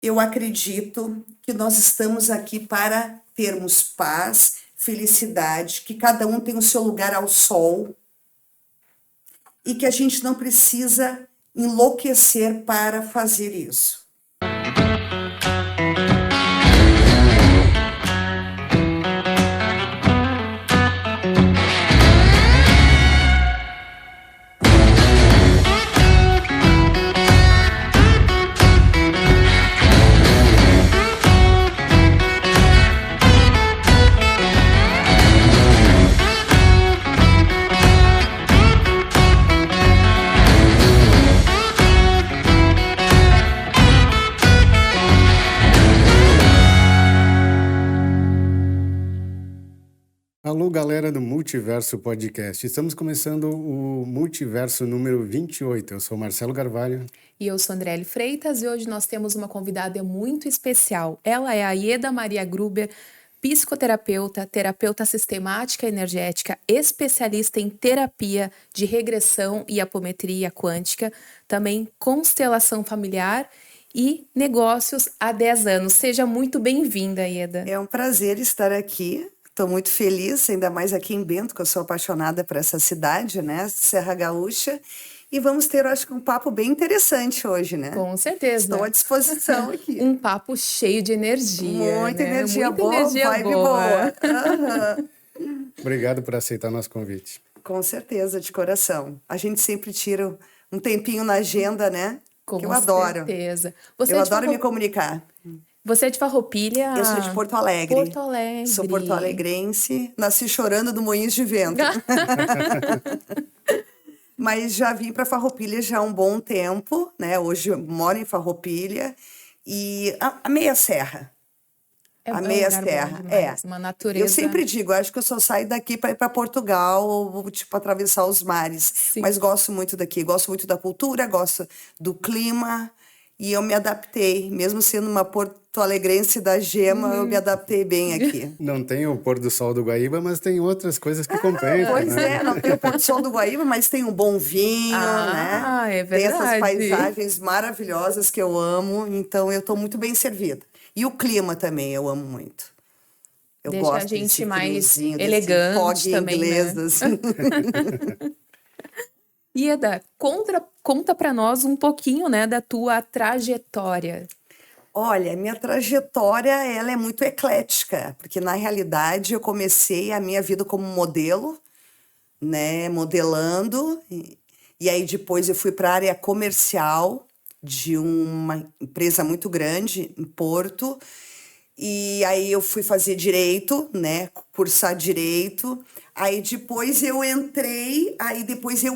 Eu acredito que nós estamos aqui para termos paz, felicidade, que cada um tem o seu lugar ao sol e que a gente não precisa enlouquecer para fazer isso. Alô, galera do Multiverso Podcast. Estamos começando o Multiverso número 28. Eu sou Marcelo Carvalho. E eu sou Andrele Freitas e hoje nós temos uma convidada muito especial. Ela é a Ieda Maria Gruber, psicoterapeuta, terapeuta sistemática energética, especialista em terapia de regressão e apometria quântica, também constelação familiar e negócios há 10 anos. Seja muito bem-vinda, Ieda. É um prazer estar aqui. Estou muito feliz, ainda mais aqui em Bento, que eu sou apaixonada por essa cidade, né? Serra Gaúcha. E vamos ter, eu acho que um papo bem interessante hoje, né? Com certeza. Estou à disposição aqui. Um papo cheio de energia. Muita né? energia Muita boa, energia vibe boa. Uhum. Obrigado por aceitar nosso convite. Com certeza, de coração. A gente sempre tira um tempinho na agenda, né? Com que eu adoro. certeza. Eu adoro me comunicar. Você é de Farroupilha? Eu sou de Porto Alegre. Porto Alegre. Sou porto-alegrense. Nasci chorando do Moinhos de Vento. Mas já vim para Farroupilha já há um bom tempo, né? Hoje eu moro em Farroupilha. E a Meia Serra. A Meia Serra. Uma natureza. Eu sempre digo, acho que eu só saio daqui para ir para Portugal, ou tipo, atravessar os mares. Sim. Mas gosto muito daqui. Gosto muito da cultura, gosto do clima. E eu me adaptei, mesmo sendo uma porto-alegrense da gema, eu me adaptei bem aqui. Não tem o pôr do sol do Guaíba, mas tem outras coisas que compensam, Pois né? não tem o pôr do sol do Guaíba, mas tem um bom vinho, né? É Tem essas verdade. paisagens maravilhosas que eu amo, então eu estou muito bem servida. E o clima também, eu amo muito. Eu Deixa gosto a gente desse mais friozinho, elegante desse fog também, inglês, né? assim. Ieda, conta para nós um pouquinho, né, da tua trajetória. Olha, minha trajetória, ela é muito eclética, porque na realidade eu comecei a minha vida como modelo, né, modelando, e aí depois eu fui para a área comercial de uma empresa muito grande em Porto, e aí eu fui fazer direito, né, cursar direito. Aí depois eu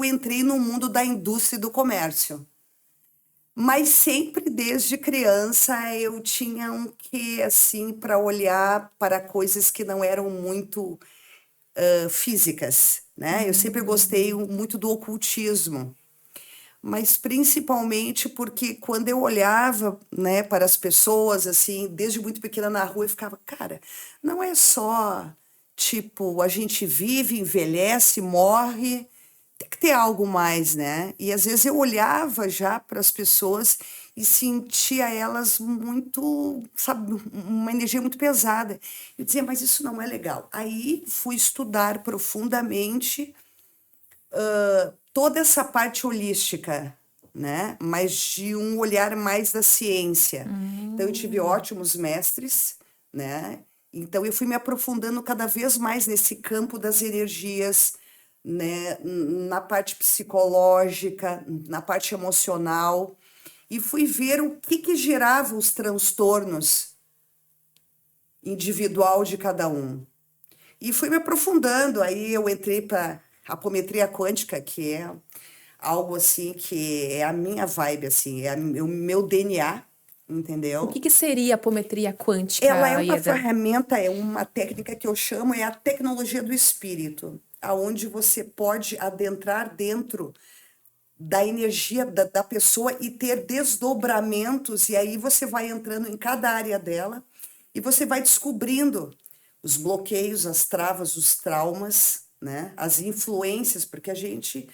entrei no mundo da indústria e do comércio. Mas sempre desde criança eu tinha um quê assim para olhar para coisas que não eram muito físicas, né? Eu sempre gostei muito do ocultismo. Mas principalmente porque quando eu olhava, né, para as pessoas, assim, desde muito pequena na rua, eu ficava, cara, não é só, tipo, a gente vive, envelhece, morre, tem que ter algo mais, né? E às vezes eu olhava já para as pessoas e sentia elas muito, sabe, uma energia muito pesada. Eu dizia, mas isso não é legal. Aí fui estudar profundamente toda essa parte holística, né? Mas de um olhar mais da ciência. Então eu tive ótimos mestres, né? Então eu fui me aprofundando cada vez mais nesse campo das energias, né? Na parte psicológica, na parte emocional, e fui ver o que gerava os transtornos individual de cada um. E fui me aprofundando, aí eu entrei para apometria quântica, que é algo assim que é a minha vibe, assim, é o meu DNA, entendeu? O que seria a apometria quântica, Ela é uma Ieda? ferramenta, é uma técnica que eu chamo, é a tecnologia do espírito, aonde você pode adentrar dentro da energia da pessoa e ter desdobramentos, e aí você vai entrando em cada área dela e você vai descobrindo os bloqueios, as travas, os traumas, né? As influências, porque a gente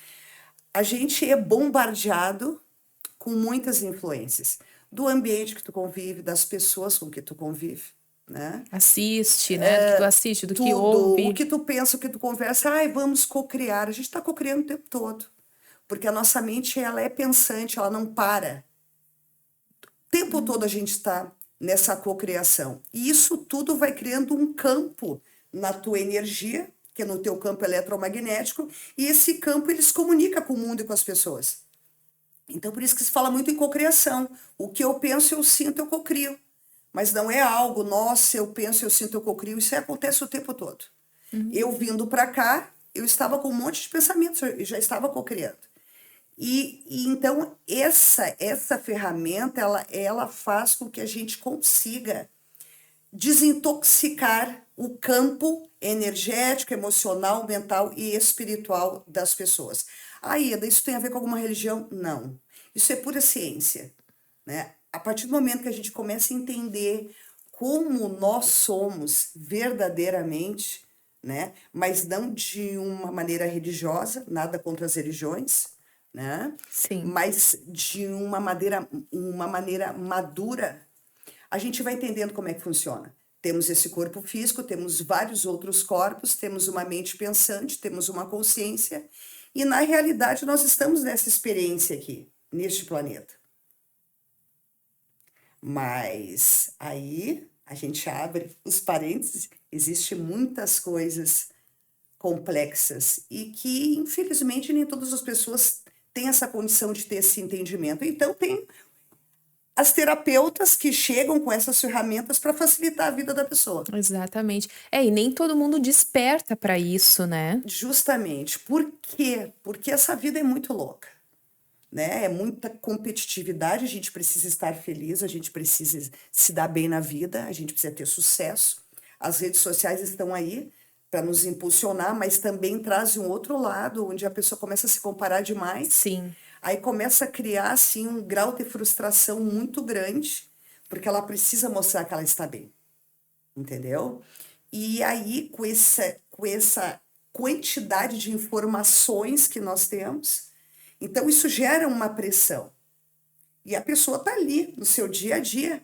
é bombardeado com muitas influências. do ambiente que tu convive, das pessoas com que tu convive, né? Assiste, né? Do que tu assiste, do que Tudo, o ouve. que tu pensa, o que tu conversa, ai, vamos cocriar. A gente está cocriando o tempo todo, porque a nossa mente, ela é pensante, ela não para. O tempo todo a gente está nessa cocriação. E isso tudo vai criando um campo na tua energia, que é no teu campo eletromagnético, e esse campo ele se comunica com o mundo e com as pessoas. Então, por isso que se fala muito em cocriação. O que eu penso, eu sinto, eu cocrio. Mas não é algo, nossa, eu penso, eu sinto, eu cocrio. Isso acontece o tempo todo. Eu vindo para cá, eu estava com um monte de pensamentos, eu já estava cocriando. E então, essa ferramenta, ela faz com que a gente consiga desintoxicar o campo energético, emocional, mental e espiritual das pessoas. Ieda, isso tem a ver com alguma religião? Não. Isso é pura ciência, né? A partir do momento que a gente começa a entender como nós somos verdadeiramente, né? Mas não de uma maneira religiosa, nada contra as religiões, né? Sim. Mas de uma maneira madura, a gente vai entendendo como é que funciona. Temos esse corpo físico, temos vários outros corpos, temos uma mente pensante, temos uma consciência, e na realidade nós estamos nessa experiência aqui, neste planeta. Mas aí a gente abre os parênteses, existem muitas coisas complexas e que, infelizmente, nem todas as pessoas têm essa condição de ter esse entendimento. Então, tem as terapeutas que chegam com essas ferramentas para facilitar a vida da pessoa. Exatamente. E nem todo mundo desperta para isso, né? Justamente. Por quê? Porque essa vida é muito louca, né? É muita competitividade, a gente precisa estar feliz, a gente precisa se dar bem na vida, a gente precisa ter sucesso. As redes sociais estão aí para nos impulsionar, mas também trazem um outro lado, onde a pessoa começa a se comparar demais. Sim. Aí começa a criar, assim, um grau de frustração muito grande, porque ela precisa mostrar que ela está bem, entendeu? E aí, com essa quantidade de informações que nós temos, então isso gera uma pressão. E a pessoa está ali, no seu dia a dia,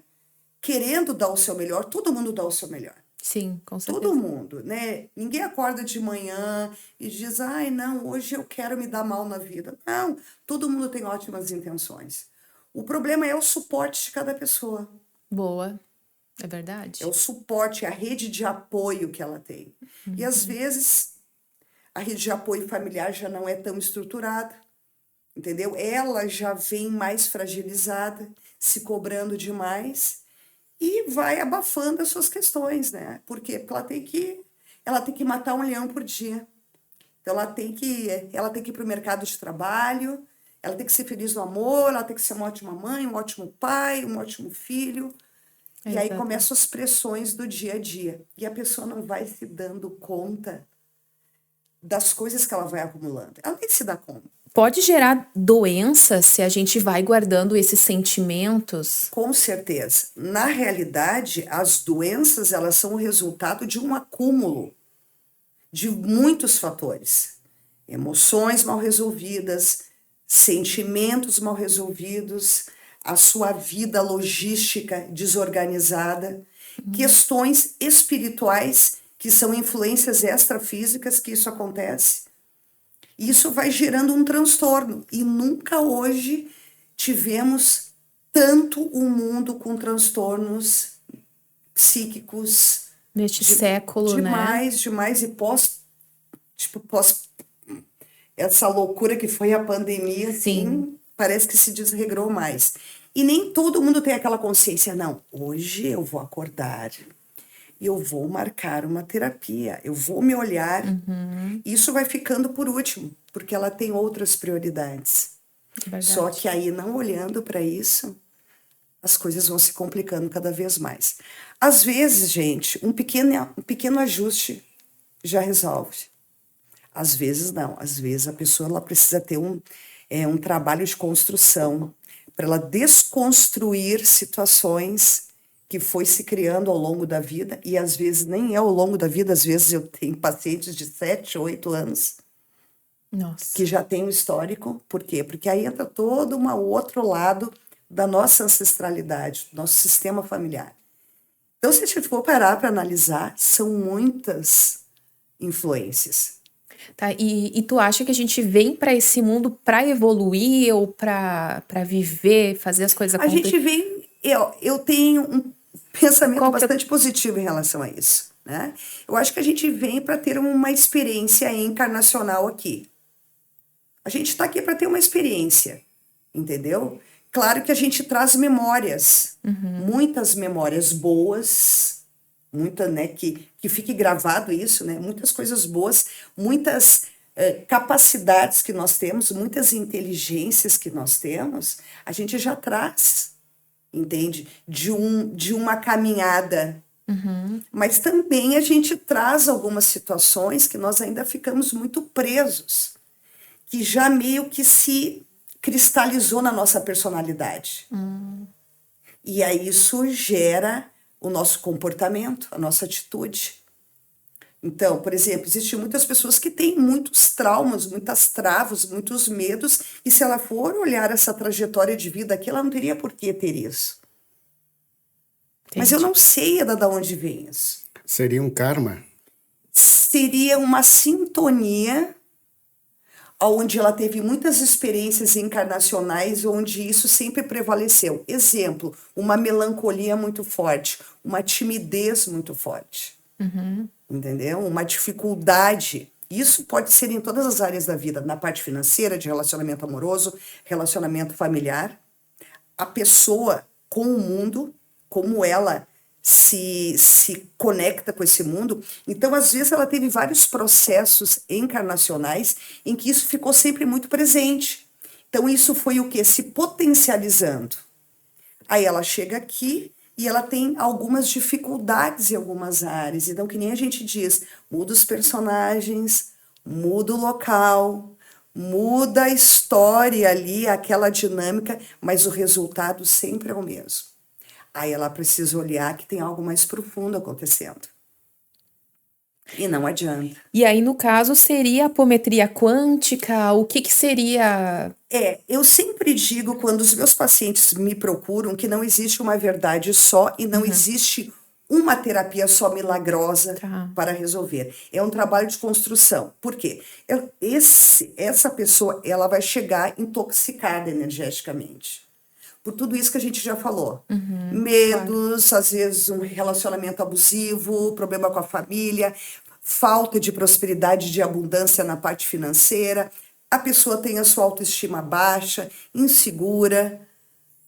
querendo dar o seu melhor, todo mundo dá o seu melhor. Sim, com certeza. Todo mundo, né? Ninguém acorda de manhã e diz, ai, não, hoje eu quero me dar mal na vida. Não, todo mundo tem ótimas intenções. O problema é o suporte de cada pessoa. Boa, é verdade. É o suporte, a rede de apoio que ela tem. E às vezes a rede de apoio familiar já não é tão estruturada, entendeu? Ela já vem mais fragilizada, se cobrando demais. E vai abafando as suas questões, né? Por quê? Porque ela tem que matar um leão por dia. Então, ela tem que ir para o mercado de trabalho, ela tem que ser feliz no amor, ela tem que ser uma ótima mãe, um ótimo pai, um ótimo filho. E aí começam as pressões do dia a dia. E a pessoa não vai se dando conta das coisas que ela vai acumulando. Ela nem se dá conta. Pode gerar doença se a gente vai guardando esses sentimentos? Com certeza. Na realidade, as doenças, elas são o resultado de um acúmulo de muitos fatores. Emoções mal resolvidas, sentimentos mal resolvidos, a sua vida logística desorganizada, questões espirituais, que são influências extrafísicas que isso acontece. Isso vai gerando um transtorno. E nunca hoje tivemos tanto um mundo com transtornos psíquicos. Neste século, demais, né? Demais. E pós essa loucura que foi a pandemia, assim, parece que se desregrou mais. E nem todo mundo tem aquela consciência, não, hoje eu vou acordar e eu vou marcar uma terapia, eu vou me olhar. Isso vai ficando por último, porque ela tem outras prioridades. Verdade. Só que aí, não olhando para isso, as coisas vão se complicando cada vez mais. Às vezes, gente, um pequeno ajuste já resolve. Às vezes não. Às vezes a pessoa ela precisa ter um trabalho de construção para ela desconstruir situações que foi se criando ao longo da vida, e às vezes nem é ao longo da vida, às vezes eu tenho pacientes de 7, 8 anos Nossa. que já tem um histórico. Por quê? Porque aí entra todo um outro lado da nossa ancestralidade, do nosso sistema familiar. Então, se a gente for parar para analisar, são muitas influências. Tá, e tu acha que a gente vem para esse mundo para evoluir ou para viver, fazer as coisas A gente acontecer? vem, eu tenho um pensamento Qual que é- bastante positivo em relação a isso, né? Eu acho que a gente vem para ter uma experiência encarnacional aqui. A gente está aqui para ter uma experiência, entendeu? Claro que a gente traz memórias, muitas memórias boas, muita, né, que fique gravado isso, né? Muitas coisas boas, muitas capacidades que nós temos, muitas inteligências que nós temos, a gente já traz, entende? De uma caminhada. Mas também a gente traz algumas situações que nós ainda ficamos muito presos, que já meio que se cristalizou na nossa personalidade. E aí isso gera o nosso comportamento, a nossa atitude. Então, por exemplo, existem muitas pessoas que têm muitos traumas, muitas travas, muitos medos, e se ela for olhar essa trajetória de vida aqui, ela não teria por que ter isso. Mas eu Entendi. não sei da onde vem isso. Seria um karma? Seria uma sintonia onde ela teve muitas experiências encarnacionais, onde isso sempre prevaleceu. Exemplo, uma melancolia muito forte, uma timidez muito forte, entendeu? Uma dificuldade. Isso pode ser em todas as áreas da vida, na parte financeira, de relacionamento amoroso, relacionamento familiar. A pessoa com o mundo, como ela se conecta com esse mundo. Então, às vezes, ela teve vários processos encarnacionais em que isso ficou sempre muito presente. Então, isso foi o quê? Se potencializando. Aí ela chega aqui e ela tem algumas dificuldades em algumas áreas. Então, que nem a gente diz, muda os personagens, muda o local, muda a história ali, aquela dinâmica, mas o resultado sempre é o mesmo. Aí ela precisa olhar que tem algo mais profundo acontecendo. E não adianta. E aí, no caso, seria a apometria quântica? O que seria? Eu sempre digo quando os meus pacientes me procuram que não existe uma verdade só e não existe uma terapia só milagrosa Tá. para resolver. É um trabalho de construção. Por quê? Essa pessoa, ela vai chegar intoxicada energeticamente. Por tudo isso que a gente já falou. Medos, às vezes um relacionamento abusivo, problema com a família, falta de prosperidade, de abundância na parte financeira. A pessoa tem a sua autoestima baixa, insegura,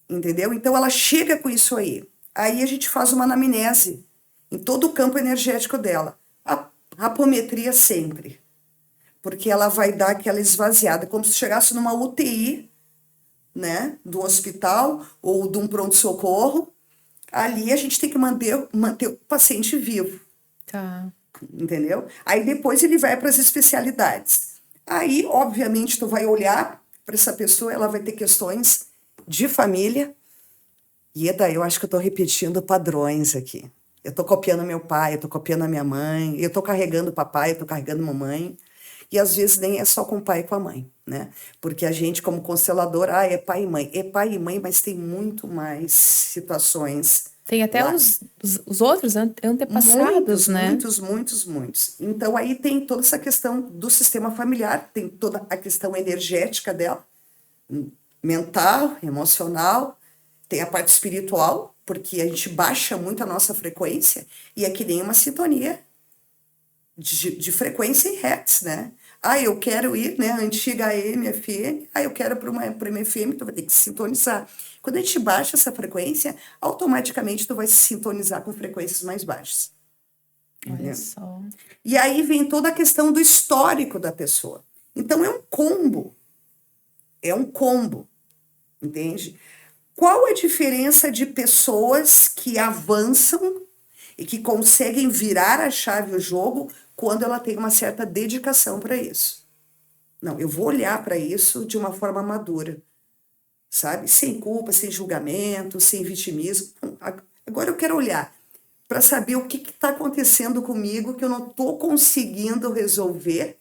entendeu? Então ela chega com isso aí. Aí a gente faz uma anamnese em todo o campo energético dela. A apometria sempre. Porque ela vai dar aquela esvaziada, como se chegasse numa UTI, né, do hospital ou de um pronto-socorro. Ali a gente tem que manter o paciente vivo, Tá. entendeu? Aí depois ele vai para as especialidades. Aí, obviamente, tu vai olhar para essa pessoa, ela vai ter questões de família. E daí eu acho que eu estou repetindo padrões aqui. Eu estou copiando meu pai, eu estou copiando a minha mãe, eu estou carregando o papai, eu estou carregando a mamãe. E às vezes nem é só com o pai e com a mãe, né? Porque a gente, como constelador, é pai e mãe. É pai e mãe, mas tem muito mais situações. Tem até lá. os outros antepassados, né? Muitos. Então aí tem toda essa questão do sistema familiar, tem toda a questão energética dela, mental, emocional, tem a parte espiritual, porque a gente baixa muito a nossa frequência e é que nem uma sintonia de frequência em hertz, né? Eu quero ir, né? Antiga AM, FM. Eu quero para uma FM, tu vai ter que se sintonizar. Quando a gente baixa essa frequência, automaticamente tu vai se sintonizar com frequências mais baixas. Olha só. E aí vem toda a questão do histórico da pessoa. Então é um combo. É um combo. Entende? Qual a diferença de pessoas que avançam e que conseguem virar a chave do jogo quando ela tem uma certa dedicação para isso? Não, eu vou olhar para isso de uma forma madura, sabe? Sem culpa, sem julgamento, sem vitimismo. Agora eu quero olhar para saber o que está acontecendo comigo que eu não estou conseguindo resolver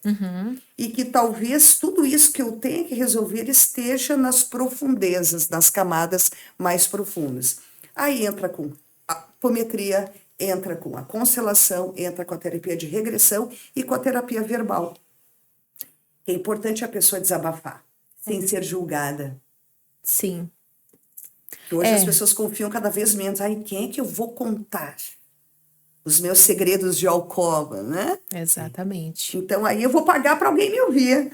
e que talvez tudo isso que eu tenha que resolver esteja nas profundezas, nas camadas mais profundas. Aí entra com a apometria, entra com a constelação, entra com a terapia de regressão e com a terapia verbal. É importante a pessoa desabafar, sem ser julgada. Sim. Porque hoje as pessoas confiam cada vez menos. Ai, quem é que eu vou contar os meus segredos de alcova, né? Exatamente. Então aí eu vou pagar para alguém me ouvir.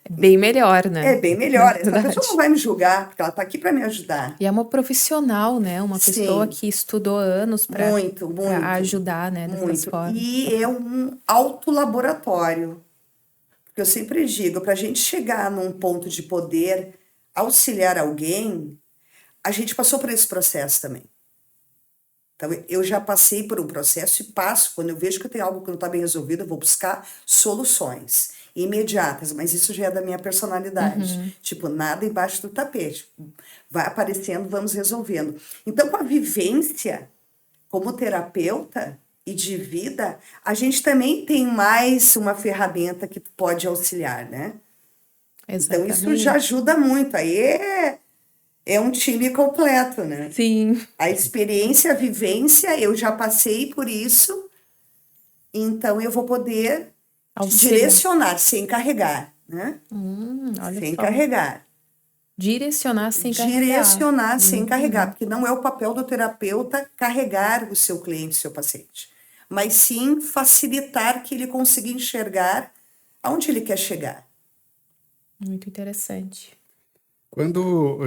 É bem melhor, né? É bem melhor. Essa Verdade. pessoa não vai me julgar, porque ela está aqui para me ajudar. E é uma profissional, né? Uma pessoa Sim. que estudou anos para Muito, muito. ajudar, né? Dessas Muito. formas. E é um autolaboratório. Porque eu sempre digo, para a gente chegar num ponto de poder auxiliar alguém, a gente passou por esse processo também. Então, eu já passei por um processo e passo, quando eu vejo que eu tenho algo que não está bem resolvido, eu vou buscar soluções imediatas, mas isso já é da minha personalidade. Tipo, nada embaixo do tapete. Vai aparecendo, vamos resolvendo. Então, com a vivência como terapeuta e de vida, a gente também tem mais uma ferramenta que pode auxiliar, né? Então, isso já ajuda muito. Aí é um time completo, né? Sim. A experiência, a vivência, eu já passei por isso, então eu vou poder direcionar sem carregar, né? Olha Sem só. carregar. Direcionar sem carregar. Direcionar sem carregar, porque não é o papel do terapeuta carregar o seu cliente, o seu paciente, mas sim facilitar que ele consiga enxergar aonde ele quer chegar. Muito interessante. Quando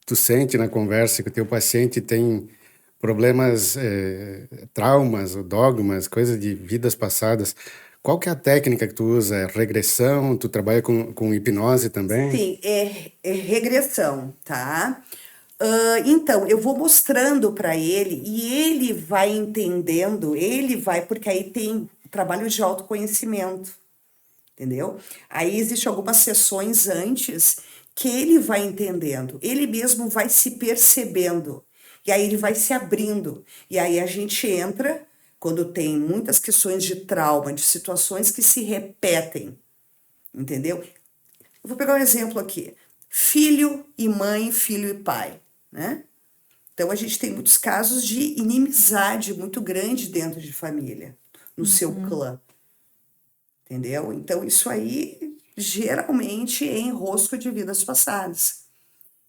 tu sente na conversa que o teu paciente tem problemas, traumas, ou dogmas, coisas de vidas passadas, qual que é a técnica que tu usa? É regressão? Tu trabalha com hipnose também? Sim, é regressão, tá? Então, eu vou mostrando para ele e ele vai entendendo, porque aí tem trabalho de autoconhecimento, entendeu? Aí existem algumas sessões antes que ele vai entendendo, ele mesmo vai se percebendo, e aí ele vai se abrindo, e aí a gente entra, quando tem muitas questões de trauma, de situações que se repetem, entendeu? Eu vou pegar um exemplo aqui, filho e mãe, filho e pai, né? Então a gente tem muitos casos de inimizade muito grande dentro de família, no seu clã, entendeu? Então isso aí geralmente é enrosco de vidas passadas.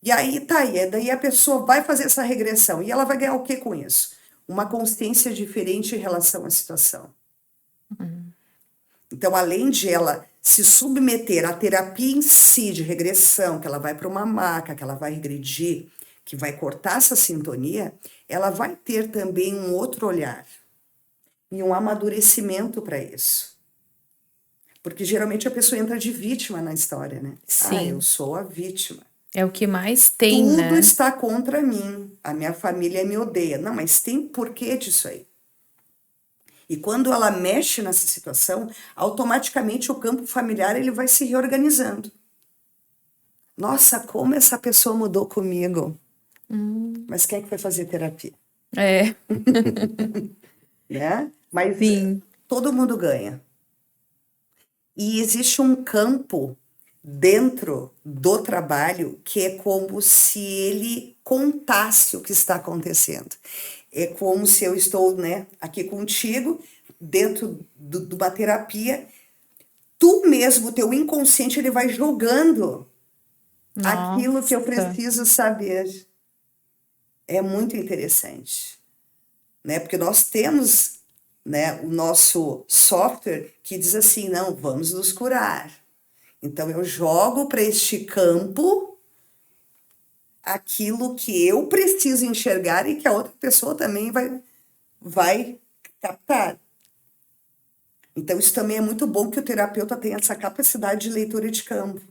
E aí daí a pessoa vai fazer essa regressão e ela vai ganhar o que com isso? Uma consciência diferente em relação à situação. Então, além de ela se submeter à terapia em si de regressão, que ela vai para uma maca, que ela vai regredir, que vai cortar essa sintonia, ela vai ter também um outro olhar e um amadurecimento para isso. Porque geralmente a pessoa entra de vítima na história, né? Sim. Eu sou a vítima. É o que mais tem, Tudo né? está contra mim. A minha família me odeia. Não, mas tem porquê disso aí. E quando ela mexe nessa situação, automaticamente o campo familiar ele vai se reorganizando. Nossa, como essa pessoa mudou comigo. Mas quem é que foi fazer terapia? É. Né? Mas Sim. todo mundo ganha. E existe um campo dentro do trabalho que é como se ele contasse o que está acontecendo. É como se eu estou, né, aqui contigo, dentro de uma terapia, tu mesmo, teu inconsciente, ele vai jogando aquilo que eu preciso saber. É muito interessante, né? Porque nós temos, né, o nosso software que diz assim, não, vamos nos curar. Então eu jogo para este campo aquilo que eu preciso enxergar e que a outra pessoa também vai captar. Então isso também é muito bom que o terapeuta tenha essa capacidade de leitura de campo.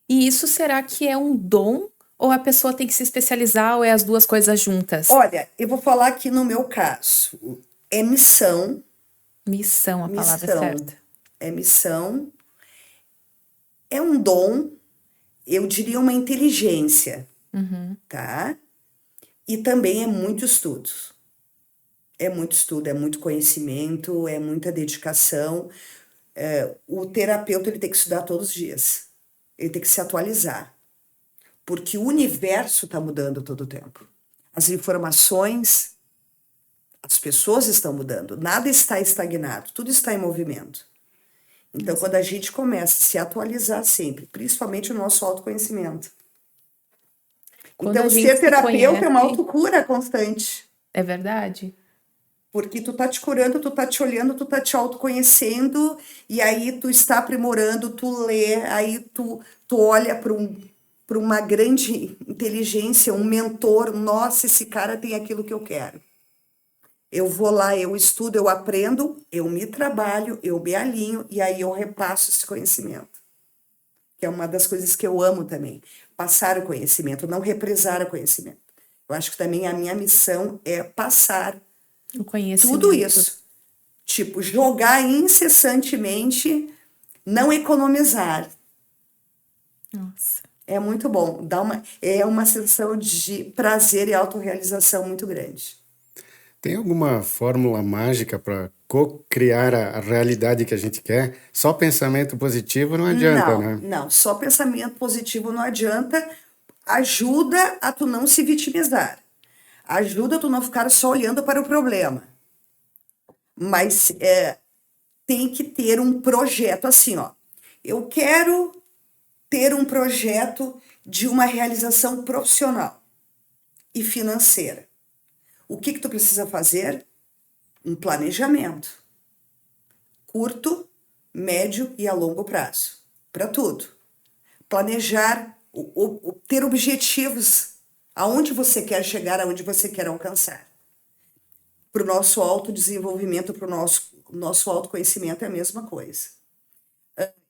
E isso será que é um dom ou a pessoa tem que se especializar ou é as duas coisas juntas? Olha, eu vou falar aqui no meu caso. É missão. Missão, a palavra certa. É missão. É um dom, eu diria uma inteligência, tá? E também é muito estudo. É muito estudo, é muito conhecimento, é muita dedicação. O terapeuta ele tem que estudar todos os dias. Ele tem que se atualizar. Porque o universo está mudando todo o tempo. As informações, as pessoas estão mudando. Nada está estagnado, tudo está em movimento. Então, quando a gente começa a se atualizar sempre, principalmente o nosso autoconhecimento. Quando Então, a gente ser se terapeuta é uma conhece, autocura constante. é verdade? Porque tu tá te curando, tu tá te olhando, tu tá te autoconhecendo, e aí tu está aprimorando, tu lê, aí tu olha para uma grande inteligência, um mentor, nossa, esse cara tem aquilo que eu quero. Eu vou lá, eu estudo, eu aprendo, eu me trabalho, eu me alinho, e aí eu repasso esse conhecimento. Que é uma das coisas que eu amo também. Passar o conhecimento, não represar o conhecimento. Eu acho que também a minha missão é passar O tudo conhecimento. isso. Tipo, jogar incessantemente, não economizar. Nossa. É muito bom. É uma sensação de prazer e autorrealização muito grande. Tem alguma fórmula mágica para co-criar a realidade que a gente quer? Só pensamento positivo não adianta, Não, né? não. Só pensamento positivo não adianta. Ajuda a tu não se vitimizar. Ajuda a tu não ficar só olhando para o problema. Mas tem que ter um projeto assim, ó. Eu quero ter um projeto de uma realização profissional e financeira. O que tu precisa fazer? Um planejamento. Curto, médio e a longo prazo. Para tudo. Planejar, ter objetivos. Aonde você quer chegar, aonde você quer alcançar. Para o nosso autodesenvolvimento, para o nosso autoconhecimento é a mesma coisa.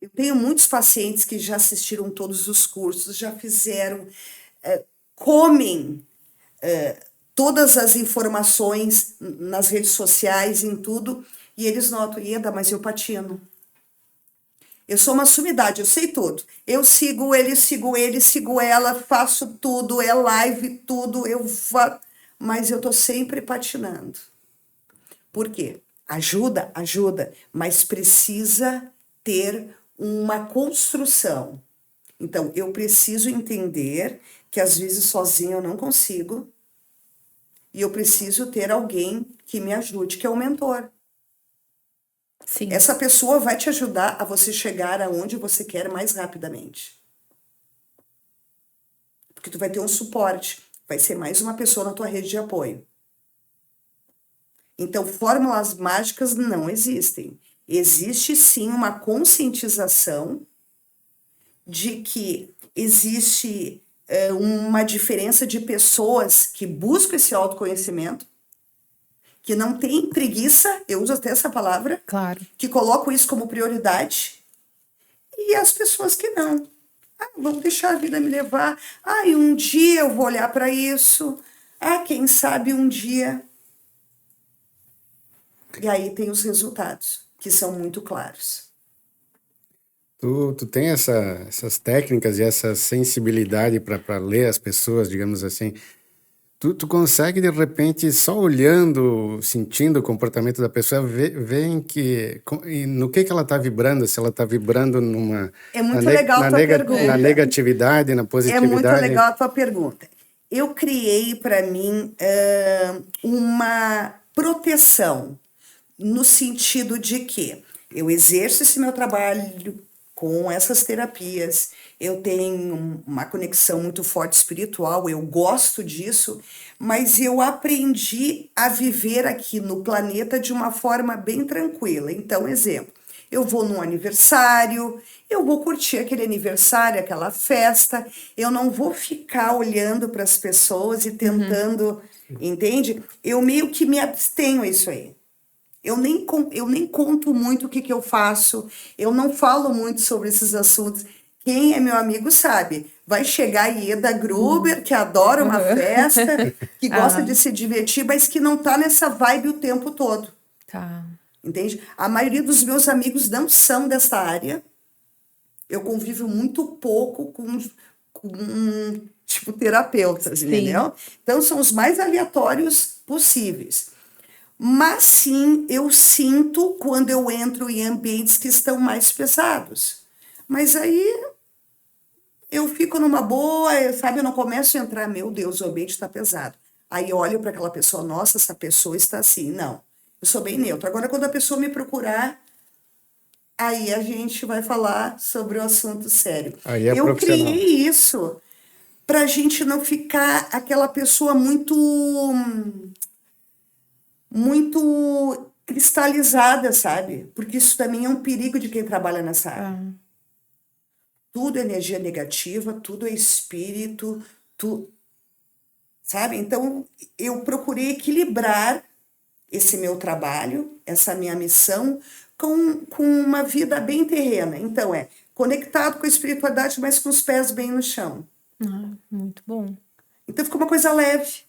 Eu tenho muitos pacientes que já assistiram todos os cursos, já fizeram, comem todas as informações nas redes sociais, em tudo, e eles notam, Ieda, mas eu patino. Eu sou uma sumidade, eu sei tudo. Eu sigo ele, sigo ela, faço tudo, é live, tudo, mas eu tô sempre patinando. Por quê? Ajuda, mas precisa ter uma construção. Então, eu preciso entender que às vezes sozinho eu não consigo e eu preciso ter alguém que me ajude, que é o mentor. Sim. Essa pessoa vai te ajudar a você chegar aonde você quer mais rapidamente. Porque tu vai ter um suporte, vai ser mais uma pessoa na tua rede de apoio. Então, fórmulas mágicas não existem. Existe sim uma conscientização de que existe uma diferença de pessoas que buscam esse autoconhecimento, que não tem preguiça, eu uso até essa palavra, Claro. que colocam isso como prioridade, e as pessoas que não. Vamos deixar a vida me levar. E um dia eu vou olhar para isso. Quem sabe um dia. E aí tem os resultados, que são muito claros. Tu tem essas técnicas e essa sensibilidade para ler as pessoas, digamos assim. Tu consegue, de repente, só olhando, sentindo o comportamento da pessoa, ver no que ela está vibrando, se ela está vibrando É muito legal a tua pergunta. na negatividade, na É positividade. muito legal a tua pergunta. Eu criei para mim uma proteção, no sentido de que eu exerço esse meu trabalho com essas terapias, eu tenho uma conexão muito forte espiritual, eu gosto disso, mas eu aprendi a viver aqui no planeta de uma forma bem tranquila. Então, exemplo, eu vou num aniversário, eu vou curtir aquele aniversário, aquela festa, eu não vou ficar olhando para as pessoas e tentando, entende? Eu meio que me abstenho a isso aí. Eu nem conto muito o que eu faço, eu não falo muito sobre esses assuntos. Quem é meu amigo sabe. Vai chegar a Ieda Gruber, que adora uma festa, que gosta de se divertir, mas que não tá nessa vibe o tempo todo. Tá. Entende? A maioria dos meus amigos não são dessa área. Eu convivo muito pouco com tipo, terapeutas, entendeu? Então, são os mais aleatórios possíveis. Mas sim, eu sinto quando eu entro em ambientes que estão mais pesados. Mas aí eu fico numa boa, sabe? Eu não começo a entrar, meu Deus, o ambiente está pesado. Aí eu olho para aquela pessoa, nossa, essa pessoa está assim. Não, eu sou bem neutra. Agora, quando a pessoa me procurar, aí a gente vai falar sobre o assunto sério. Aí é Eu profissional. criei isso para a gente não ficar aquela pessoa muito cristalizada, sabe? Porque isso também é um perigo de quem trabalha nessa área. Tudo é energia negativa, tudo é espírito, sabe? Então, eu procurei equilibrar esse meu trabalho, essa minha missão, com uma vida bem terrena. Então, conectado com a espiritualidade, mas com os pés bem no chão. Muito bom. Então, ficou uma coisa leve.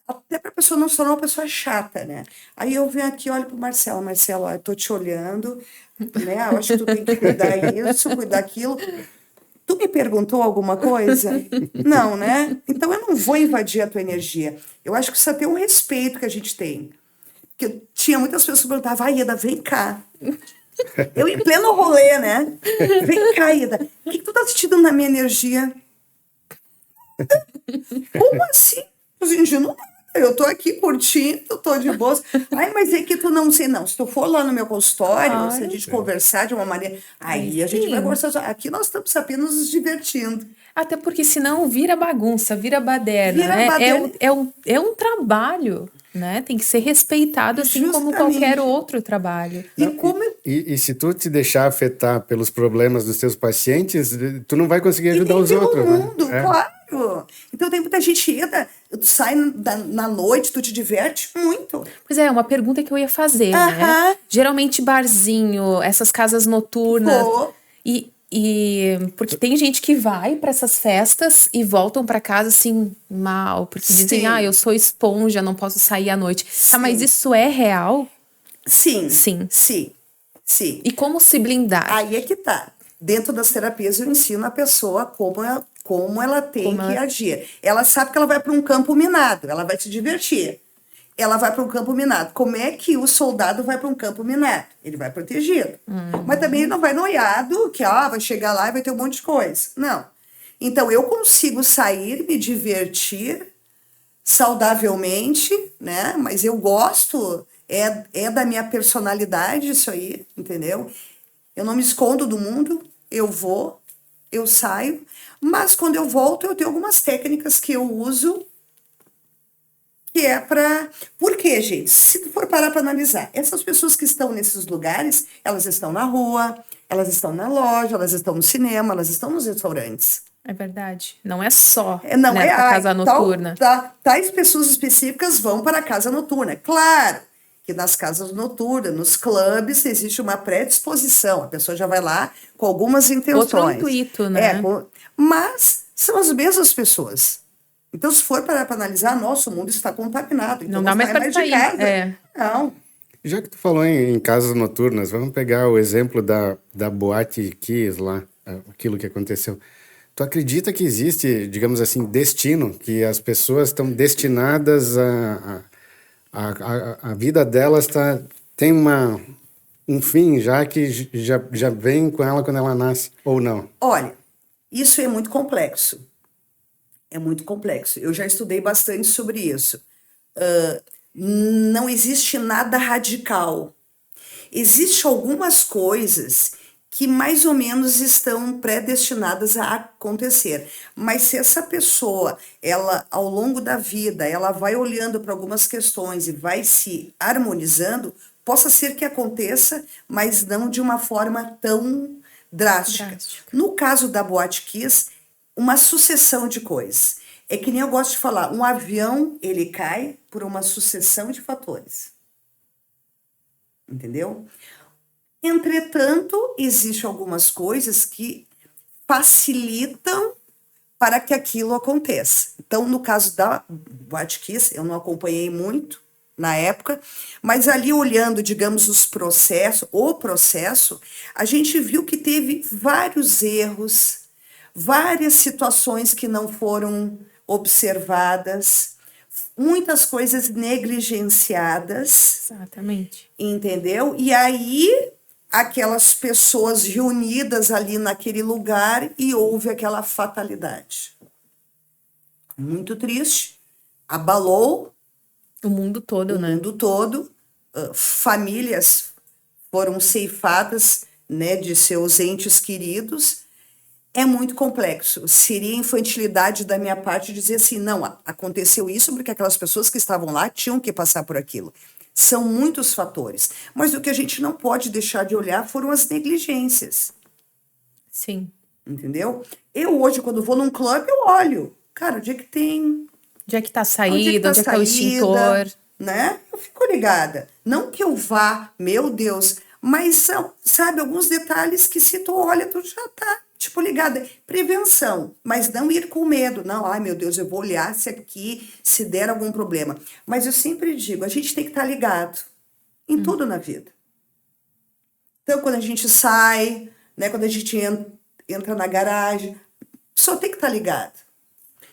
Até para a pessoa não se tornar uma pessoa chata, né? Aí eu venho aqui, olho pro Marcelo. Marcelo, eu tô te olhando, né? Eu acho que tu tem que cuidar isso, cuidar aquilo. Tu me perguntou alguma coisa? Não, né? Então eu não vou invadir a tua energia. Eu acho que isso até é um respeito que a gente tem. Porque tinha muitas pessoas que perguntavam, Ieda, vem cá. Eu em pleno rolê, né? Vem cá, Ieda. O que tu tá sentindo na minha energia? Como assim? Eu tô aqui curtindo, tô de boa. Ai, mas é que tu não sei, não. Se tu for lá no meu consultório, se a gente conversar de uma maneira, aí a gente vai conversar. Aqui nós estamos apenas nos divertindo. Até porque senão vira bagunça, vira baderna, Vira né? baderna. É um trabalho, né? Tem que ser respeitado assim como Justamente. qualquer outro trabalho. E se tu te deixar afetar pelos problemas dos teus pacientes, tu não vai conseguir ajudar os pelo outros, mundo, né? claro. Então tem muita gente tu sai na noite, tu te diverte muito. Pois é, uma pergunta que eu ia fazer, né? Geralmente barzinho, essas casas noturnas. E porque tem gente que vai para essas festas e voltam para casa assim mal, porque dizem, eu sou esponja, não posso sair à noite. Ah, mas isso é real? Sim. E como se blindar? Aí é que tá. Dentro das terapias eu ensino a pessoa como ela tem que agir. Ela sabe que ela vai para um campo minado, ela vai se divertir. Ela vai para um campo minado. Como é que o soldado vai para um campo minado? Ele vai protegido. Mas também ele não vai noiado, que vai chegar lá e vai ter um monte de coisa. Não. Então eu consigo sair, me divertir saudavelmente, né? Mas eu gosto, é da minha personalidade isso aí, entendeu? Eu não me escondo do mundo, eu vou, eu saio, mas quando eu volto eu tenho algumas técnicas que eu uso que é para... Por quê, gente? Se tu for parar para analisar, essas pessoas que estão nesses lugares, elas estão na rua, elas estão na loja, elas estão no cinema, elas estão nos restaurantes. É verdade. Não é só não né, para casa noturna. Tais pessoas específicas vão para a casa noturna. Claro que nas casas noturnas, nos clubes, existe uma predisposição. A pessoa já vai lá com algumas intenções. Outro intuito, né? Mas são as mesmas pessoas. Então, se for para analisar, nosso mundo está contaminado. Então não dá mais para sair. De casa. Não. Já que tu falou em casas noturnas, vamos pegar o exemplo da Boate Kiss lá, aquilo que aconteceu. Tu acredita que existe, digamos assim, destino, que as pessoas estão destinadas a vida delas tem um fim já que já vem com ela quando ela nasce, ou não? Olha, isso é muito complexo. É muito complexo. Eu já estudei bastante sobre isso. Não existe nada radical. Existem algumas coisas que mais ou menos estão predestinadas a acontecer. Mas se essa pessoa, ela ao longo da vida, ela vai olhando para algumas questões e vai se harmonizando, possa ser que aconteça, mas não de uma forma tão drástica. No caso da Boate Kiss, uma sucessão de coisas. É que nem eu gosto de falar, um avião, ele cai por uma sucessão de fatores. Entendeu? Entretanto, existem algumas coisas que facilitam para que aquilo aconteça. Então, no caso da Boate Kiss, eu não acompanhei muito na época, mas ali olhando, digamos, o processo, a gente viu que teve vários erros, várias situações que não foram observadas, muitas coisas negligenciadas, Exatamente. entendeu? E aí, aquelas pessoas reunidas ali naquele lugar e houve aquela fatalidade. Muito triste, abalou O mundo todo, o né? mundo todo, famílias foram ceifadas, né, de seus entes queridos. É muito complexo. Seria infantilidade da minha parte dizer assim, não, aconteceu isso porque aquelas pessoas que estavam lá tinham que passar por aquilo. São muitos fatores. Mas o que a gente não pode deixar de olhar foram as negligências, Sim. entendeu? Eu hoje, quando vou num clube, eu olho. Cara, onde é que tem? Onde é que tá a Onde é que saída? tá a Onde é que tá o extintor? saída? Né? Eu fico ligada. Não que eu vá, meu Deus, mas são, sabe, alguns detalhes que se tu olha, tu já tá, tipo, ligada. Prevenção, mas não ir com medo. Não, ai meu Deus, eu vou olhar se aqui, se der algum problema. Mas eu sempre digo, a gente tem que estar ligado em tudo na vida. Então, quando a gente sai, né, quando a gente entra na garagem, só tem que estar ligado.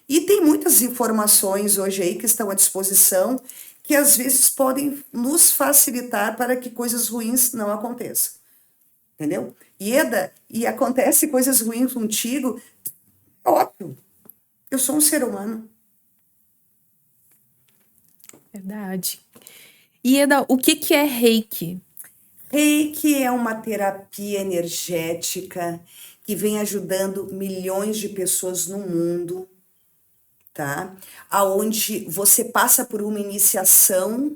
E tem muitas informações hoje aí que estão à disposição que às vezes podem nos facilitar para que coisas ruins não aconteçam. Entendeu? E acontece coisas ruins contigo, óbvio. Eu sou um ser humano. Verdade. Ieda, o que que é Reiki? Reiki é uma terapia energética que vem ajudando milhões de pessoas no mundo, tá? Aonde você passa por uma iniciação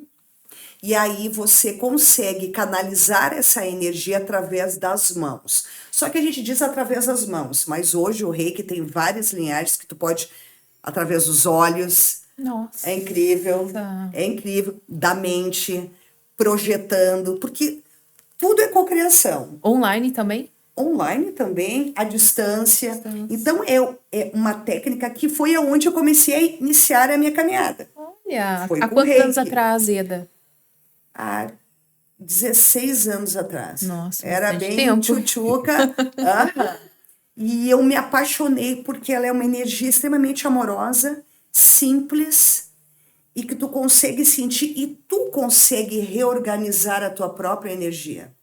e aí você consegue canalizar essa energia através das mãos. Só que a gente diz através das mãos, mas hoje o Reiki tem várias linhagens que tu pode através dos olhos. Nossa. É incrível, da mente, projetando, porque tudo é cocriação. Online também? Online também, à distância. Então, é uma técnica que foi aonde eu comecei a iniciar a minha caminhada. Olha, Foi há com quantos anos Reiki. atrás, Ieda? Há 16 anos atrás. Nossa, Era bastante bem tempo. tchutchuca. Aham. E eu me apaixonei porque ela é uma energia extremamente amorosa, simples, e que tu consegue sentir e tu consegue reorganizar a tua própria energia.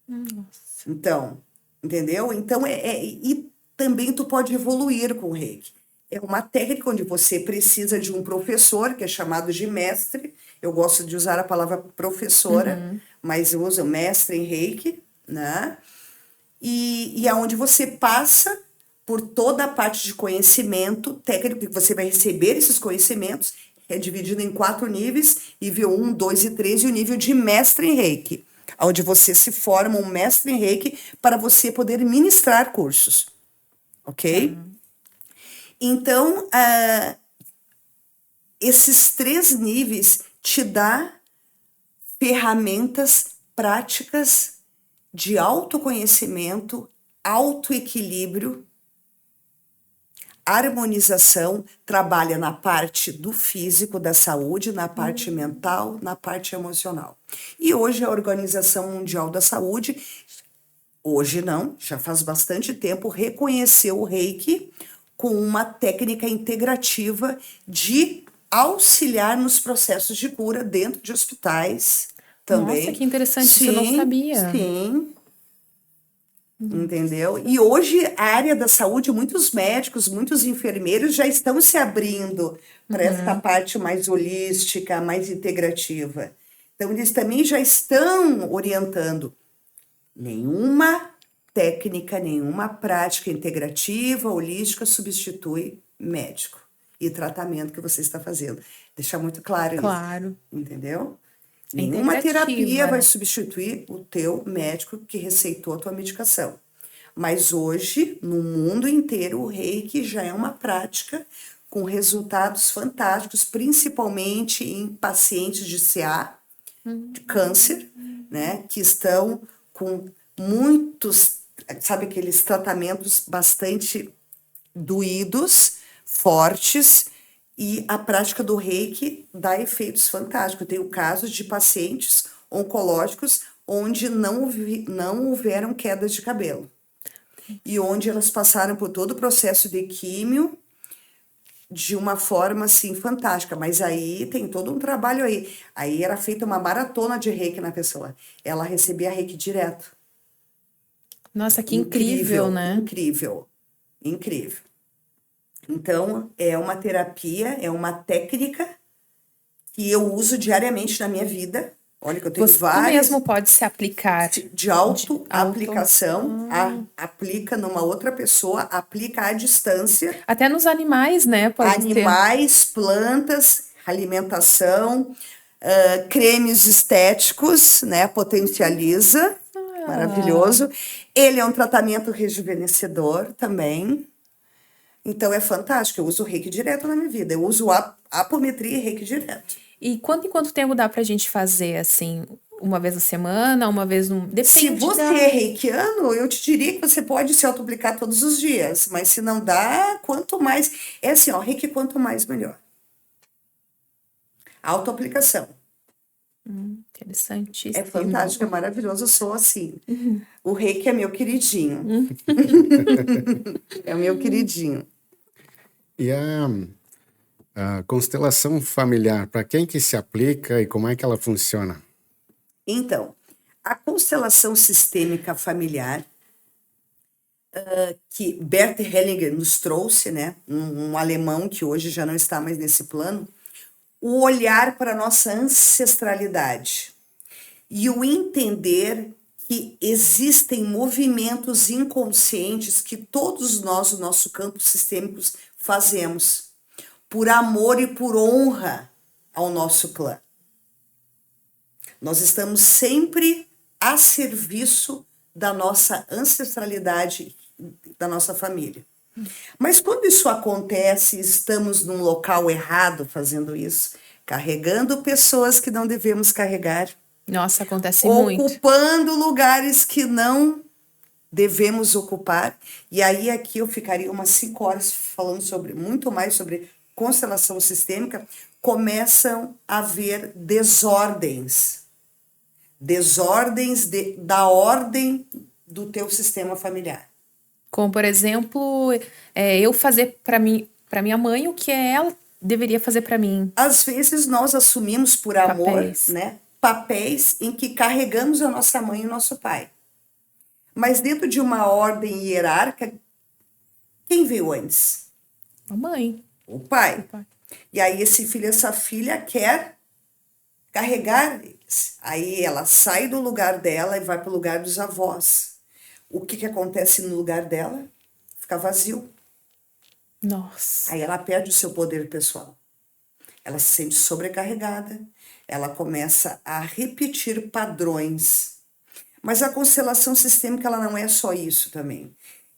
Nossa. Então, entendeu? Então, e também tu pode evoluir com o Reiki. É uma técnica onde você precisa de um professor, que é chamado de mestre. Eu gosto de usar a palavra professora, mas eu uso mestre em Reiki, né? E aonde você passa por toda a parte de conhecimento técnico, que você vai receber esses conhecimentos, é dividido em 4 níveis, nível 1, 2 e 3, e o nível de mestre em Reiki, onde você se forma um mestre em Reiki para você poder ministrar cursos, ok? Então, esses 3 níveis te dá ferramentas práticas de autoconhecimento, autoequilíbrio, harmonização, trabalha na parte do físico, da saúde, na parte mental, na parte emocional. E hoje a Organização Mundial da Saúde, hoje não, já faz bastante tempo, reconheceu o Reiki com uma técnica integrativa de auxiliar nos processos de cura dentro de hospitais também. Nossa, que interessante, isso eu não sabia. Sim. Entendeu? E hoje a área da saúde, muitos médicos, muitos enfermeiros já estão se abrindo para essa parte mais holística, mais integrativa. Então, eles também já estão orientando. Nenhuma técnica, nenhuma prática integrativa, holística substitui médico e tratamento que você está fazendo. Deixar muito claro isso. Claro. Entendeu? É Nenhuma terapia integrativa. vai substituir o teu médico que receitou a tua medicação. Mas hoje, no mundo inteiro, o Reiki já é uma prática com resultados fantásticos, principalmente em pacientes de CA, de câncer, né, que estão com muitos, sabe, aqueles tratamentos bastante doídos, fortes, e a prática do Reiki dá efeitos fantásticos. Eu tenho casos de pacientes oncológicos onde não houveram quedas de cabelo. E onde elas passaram por todo o processo de químio, de uma forma, assim, fantástica. Mas aí tem todo um trabalho aí. Aí era feita uma maratona de reiki na pessoa. Ela recebia reiki direto. Nossa, que incrível, né? Incrível, incrível. Então, é uma terapia, é uma técnica que eu uso diariamente na minha vida. Olha que eu tenho Tu várias mesmo pode se aplicar de auto-aplicação, aplica numa outra pessoa, aplica à distância, até nos animais, né? Pode ter. animais, plantas, alimentação, cremes estéticos, né? Potencializa, maravilhoso. Ele é um tratamento rejuvenescedor também. Então é fantástico. Eu uso o reiki direto na minha vida. Eu uso apometria e reiki direto. E quanto em quanto tempo dá pra gente fazer, assim, uma vez na semana, uma vez no... Se Depende você é reikiano, eu te diria que você pode se auto-aplicar todos os dias. Mas se não dá, quanto mais... É assim, ó, reiki quanto mais, melhor. Auto-aplicação. Interessantíssimo. É fantástico, é maravilhoso. Eu sou assim. O reiki é meu queridinho. É o meu queridinho. E a constelação familiar, para quem que se aplica e como é que ela funciona? Então, a constelação sistêmica familiar, que Bert Hellinger nos trouxe, né? Um alemão que hoje já não está mais nesse plano, o olhar para a nossa ancestralidade e o entender que existem movimentos inconscientes que todos nós, o nosso campo sistêmico, fazemos por amor e por honra ao nosso clã. Nós estamos sempre a serviço da nossa ancestralidade, da nossa família. Mas quando isso acontece, estamos num local errado fazendo isso, carregando pessoas que não devemos carregar, Nossa, acontece muito. ocupando lugares que não devemos ocupar. E aí aqui eu ficaria umas 5 horas falando muito mais sobre constelação sistêmica. Começam a haver desordens da ordem do teu sistema familiar. Como, por exemplo, eu fazer para minha mãe o que ela deveria fazer para mim. Às vezes nós assumimos por amor, Papéis. né, papéis em que carregamos a nossa mãe e o nosso pai. Mas dentro de uma ordem hierárquica, quem veio antes? A mãe. O pai. pai. E aí esse filho, essa filha quer carregar eles. Aí ela sai do lugar dela e vai para o lugar dos avós. O que acontece no lugar dela? Fica vazio. Nossa. Aí ela perde o seu poder pessoal. Ela se sente sobrecarregada. Ela começa a repetir padrões. Mas a constelação sistêmica, ela não é só isso também.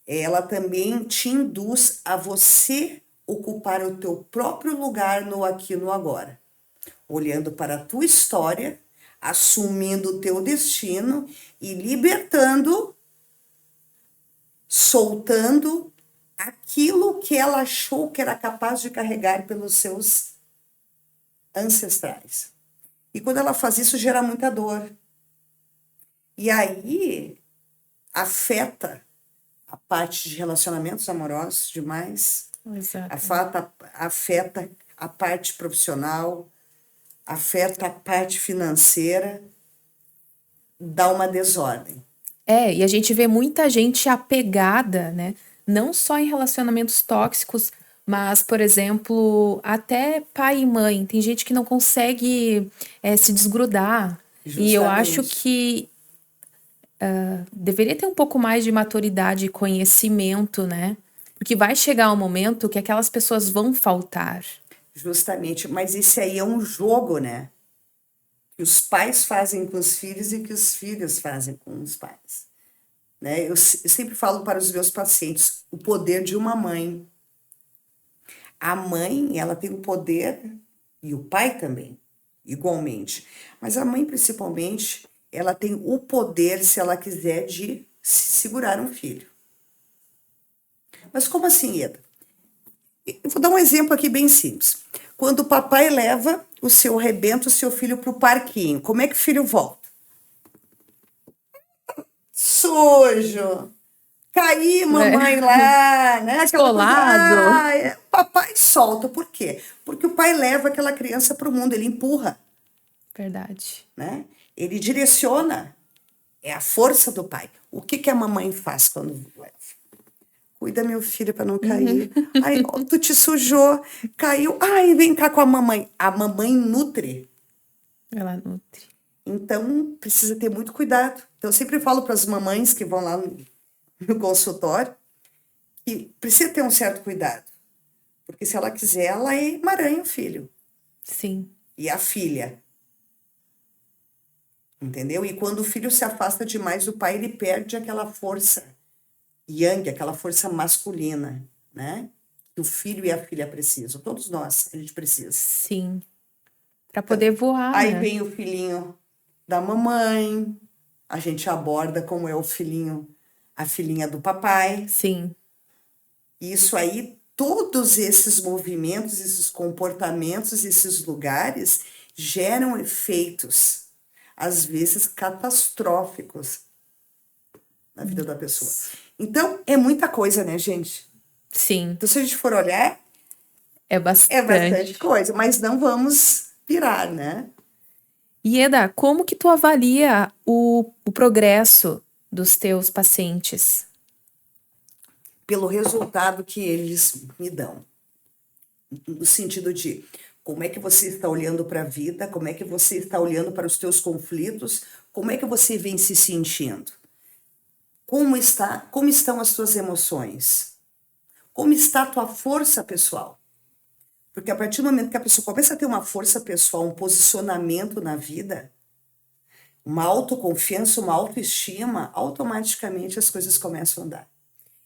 Ela também te induz a você ocupar o teu próprio lugar no aqui e no agora. Olhando para a tua história, assumindo o teu destino e libertando, soltando aquilo que ela achou que era capaz de carregar pelos seus ancestrais. E quando ela faz isso, gera muita dor. E aí afeta a parte de relacionamentos amorosos demais, Exato. afeta a parte profissional, afeta a parte financeira, dá uma desordem. E a gente vê muita gente apegada, né? Não só em relacionamentos tóxicos, mas, por exemplo, até pai e mãe. Tem gente que não consegue se desgrudar. Justamente. E eu acho que deveria ter um pouco mais de maturidade e conhecimento, né? Porque vai chegar um momento que aquelas pessoas vão faltar. Justamente, mas esse aí é um jogo, né? Que os pais fazem com os filhos e que os filhos fazem com os pais. Né? Eu sempre falo para os meus pacientes o poder de uma mãe. A mãe, ela tem o poder, e o pai também, igualmente. Mas a mãe, principalmente, ela tem o poder, se ela quiser, de segurar um filho. Mas como assim, Ieda? Eu vou dar um exemplo aqui bem simples. Quando o papai leva o seu rebento, o seu filho para o parquinho, como é que o filho volta? Sujo. cair, mamãe lá, né? Aquela coisa, Descolado. o papai solta. Por quê? Porque o pai leva aquela criança para o mundo, ele empurra, Verdade. né? Ele direciona. É a força do pai. O que que a mamãe faz quando leva? Cuida, meu filho, para não cair. Ai, ó, tu te sujou, caiu. Ai, vem cá com a mamãe. A mamãe nutre. Ela nutre. Então, precisa ter muito cuidado. Então, eu sempre falo para as mamães que vão lá no consultório que precisa ter um certo cuidado. Porque se ela quiser, ela emaranha o filho. Sim. E a filha. Entendeu? E quando o filho se afasta demais do pai, ele perde aquela força yang, aquela força masculina, né? Que o filho e a filha precisam. Todos nós, a gente precisa. Sim. Para poder voar, Aí né? vem o filhinho da mamãe, a gente aborda como é o filhinho, a filhinha do papai. Sim. Isso aí, todos esses movimentos, esses comportamentos, esses lugares geram efeitos, às vezes catastróficos, na vida da pessoa. Então, é muita coisa, né, gente? Sim. Então, se a gente for olhar, É é bastante. bastante coisa, mas não vamos pirar, né? Ieda, como que tu avalia o progresso dos teus pacientes? Pelo resultado que eles me dão. No sentido de como é que você está olhando para a vida, como é que você está olhando para os teus conflitos, como é que você vem se sentindo? Como estão as tuas emoções? Como está a tua força pessoal? Porque a partir do momento que a pessoa começa a ter uma força pessoal, um posicionamento na vida, uma autoconfiança, uma autoestima, automaticamente as coisas começam a andar.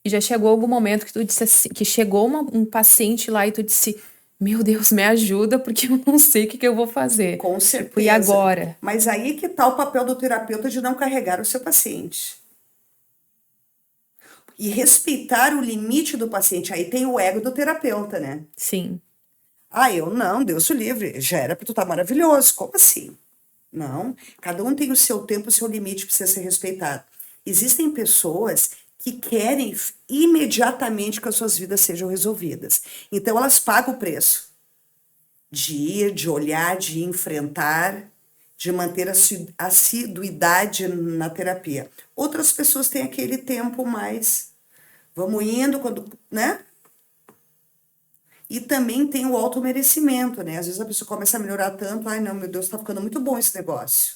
E já chegou algum momento que tu disse assim, que chegou um paciente lá e tu disse, meu Deus, me ajuda, porque eu não sei o que eu vou fazer. Com Tipo, certeza. e agora? Mas aí que está o papel do terapeuta de não carregar o seu paciente. E respeitar o limite do paciente. Aí tem o ego do terapeuta, né? Sim. Ah, eu não, Deus o livre. Já era para tu estar maravilhoso. Como assim? Não. Cada um tem o seu tempo, o seu limite precisa ser respeitado. Existem pessoas que querem imediatamente que as suas vidas sejam resolvidas. Então elas pagam o preço de ir, de olhar, de enfrentar, de manter a assiduidade na terapia. Outras pessoas têm aquele tempo mais, vamos indo, quando, né? E também tem o automerecimento, né? Às vezes a pessoa começa a melhorar tanto, ai não, meu Deus, tá ficando muito bom esse negócio.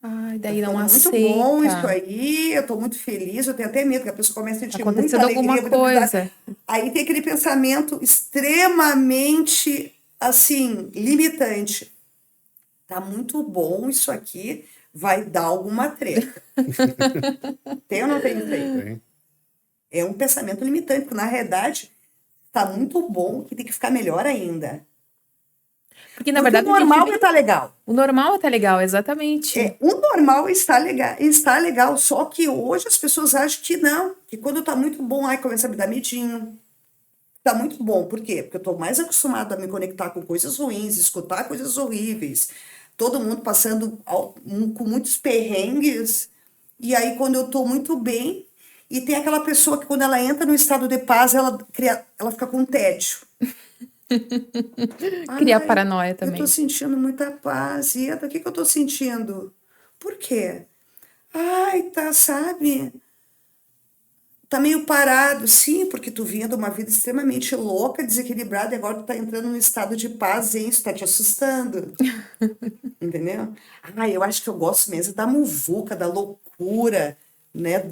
Ai, Tá daí não ficando muito bom isso aceita. aí, eu tô muito feliz, eu tenho até medo que a pessoa comece a sentir muita Acontecendo alegria, alguma muita felicidade. coisa. Aí tem aquele pensamento extremamente, assim, limitante. Tá muito bom isso aqui, vai dar alguma treta. Tem ou não tem isso aí? Tem. É um pensamento limitante, porque na realidade tá muito bom e tem que ficar melhor ainda. Porque, na Porque verdade, o normal que tá legal. o normal é tá legal, exatamente. O normal está legal, só que hoje as pessoas acham que não, que quando tá muito bom, aí começa a me dar medinho. Tá muito bom, por quê? Porque eu tô mais acostumada a me conectar com coisas ruins, escutar coisas horríveis, todo mundo passando com muitos perrengues, e aí quando eu tô muito bem, e tem aquela pessoa que quando ela entra no estado de paz, ela fica com tédio. Criar Ai, paranoia eu tô também. sentindo muita paz. E o que eu tô sentindo? Por quê? Ai, tá, sabe? Tá meio parado. Sim, porque tu vinha de uma vida extremamente louca, desequilibrada, e agora tu tá entrando num estado de paz, e isso tá te assustando. Entendeu? Ah, eu acho que eu gosto mesmo da muvuca, da loucura, né?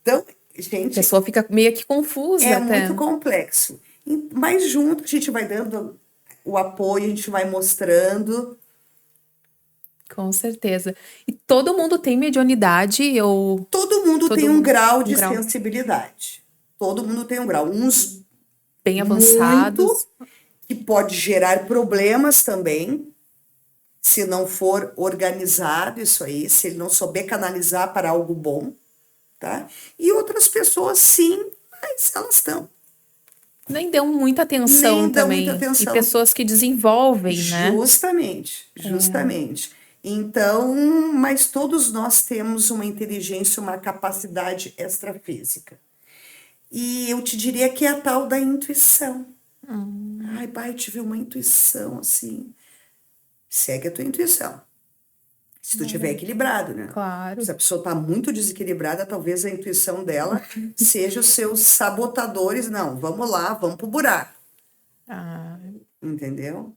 Então, A gente, pessoa fica meio que confusa é até. muito complexo. Mas junto a gente vai dando o apoio, a gente vai mostrando. Com certeza. E todo mundo tem mediunidade ou Todo mundo todo tem um mundo grau um de grau sensibilidade. Todo mundo tem um grau. Uns bem avançados? muito, que pode gerar problemas também, se não for organizado isso aí, se ele não souber canalizar para algo bom, tá? E outras pessoas, sim, mas elas estão. Nem dão muita atenção Nem dão também. muita E atenção. pessoas que desenvolvem, né? Justamente. Então, mas todos nós temos uma inteligência, uma capacidade extrafísica. E eu te diria que é a tal da intuição. Ai, pai, eu tive uma intuição assim. Segue a tua intuição. Se tu estiver equilibrado, né? Claro. Se a pessoa está muito desequilibrada, talvez a intuição dela seja os seus sabotadores. Não, vamos lá, vamos pro buraco. Ah, Entendeu?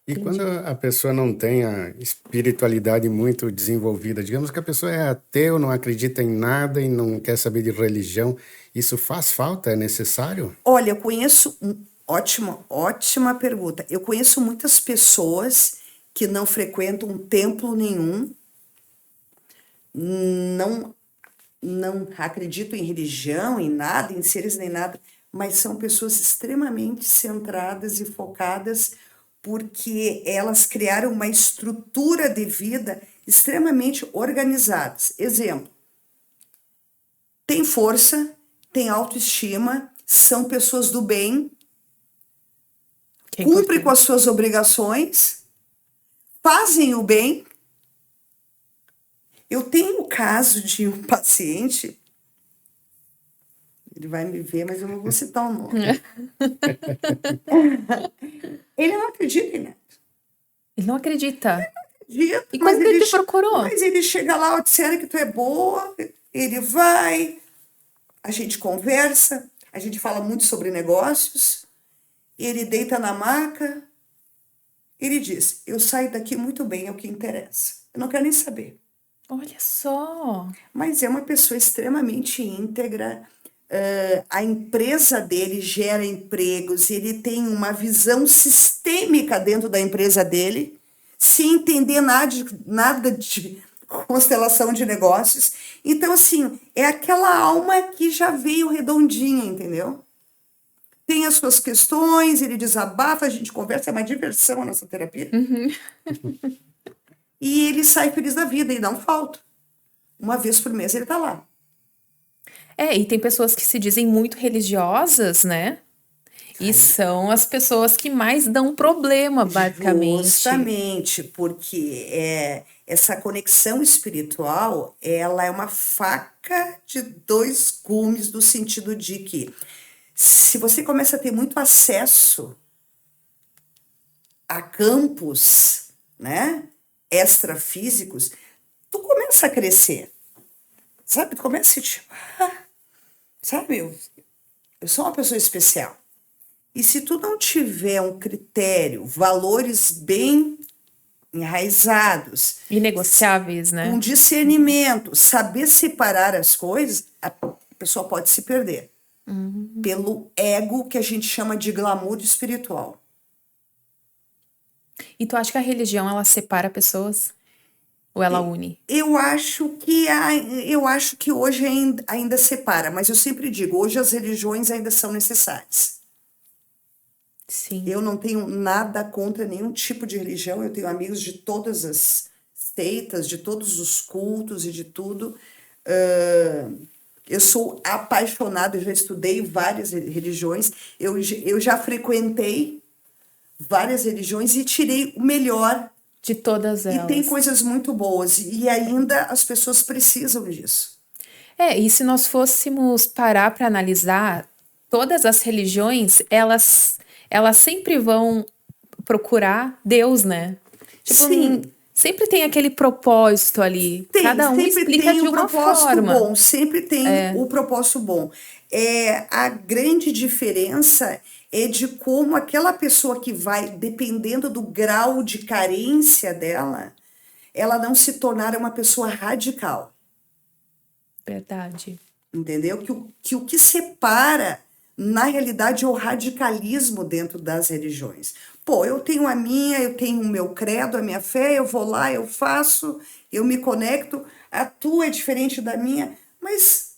E quando a pessoa não tem a espiritualidade muito desenvolvida, digamos que a pessoa é ateu, não acredita em nada e não quer saber de religião, isso faz falta? É necessário? Olha, eu conheço. Ótima pergunta. Eu conheço muitas pessoas que não frequentam templo nenhum, não acreditam em religião, em nada, em seres nem nada, mas são pessoas extremamente centradas e focadas porque elas criaram uma estrutura de vida extremamente organizadas. Exemplo, tem força, tem autoestima, são pessoas do bem, que é cumpre importante. com as suas obrigações, fazem o bem. Eu tenho o caso de um paciente, ele vai me ver, mas eu não vou citar o nome. Ele não acredita em nada. Ele não acredita. Acredita, E quando ele te procurou? Mas ele chega lá, disseram que tu é boa, ele vai, a gente conversa, a gente fala muito sobre negócios, ele deita na maca, ele diz, eu saio daqui muito bem, é o que interessa. Eu não quero nem saber. Olha só. Mas é uma pessoa extremamente íntegra, a empresa dele gera empregos, ele tem uma visão sistêmica dentro da empresa dele, sem entender nada de constelação de negócios. Então, assim, é aquela alma que já veio redondinha, entendeu? Tem as suas questões, ele desabafa, a gente conversa, é uma diversão a nossa terapia. E ele sai feliz da vida e não falta. Uma vez por mês ele tá lá. E tem pessoas que se dizem muito religiosas, né? E são as pessoas que mais dão problema, basicamente. Justamente, porque essa conexão espiritual, ela é uma faca de dois gumes, no sentido de que se você começa a ter muito acesso a campos, né, extrafísicos, tu começa a crescer, sabe? Tu começa a tipo, sabe, eu sou uma pessoa especial. E se tu não tiver um critério, valores bem enraizados, Inegociáveis, né? um discernimento, saber separar as coisas, a pessoa pode se perder. Pelo ego que a gente chama de glamour espiritual. E tu acha que a religião, ela separa pessoas? Ou ela une? Eu acho que hoje ainda separa, mas eu sempre digo, hoje as religiões ainda são necessárias. Sim. Eu não tenho nada contra nenhum tipo de religião, eu tenho amigos de todas as seitas, de todos os cultos e de tudo. Eu sou apaixonada, eu já estudei várias religiões, eu já frequentei várias religiões e tirei o melhor. De todas elas. E tem coisas muito boas, e ainda as pessoas precisam disso. E se nós fôssemos parar para analisar, todas as religiões, elas sempre vão procurar Deus, né? Tipo, Sim. Sempre tem aquele propósito ali. Cada um explica de uma forma. Bom, sempre tem o propósito bom. A grande diferença é de como aquela pessoa que vai, dependendo do grau de carência dela, ela não se tornar uma pessoa radical. Verdade. Entendeu? Que o que separa, na realidade, é o radicalismo dentro das religiões. Pô, eu tenho eu tenho o meu credo, a minha fé, eu vou lá, eu faço, eu me conecto, a tua é diferente da minha, mas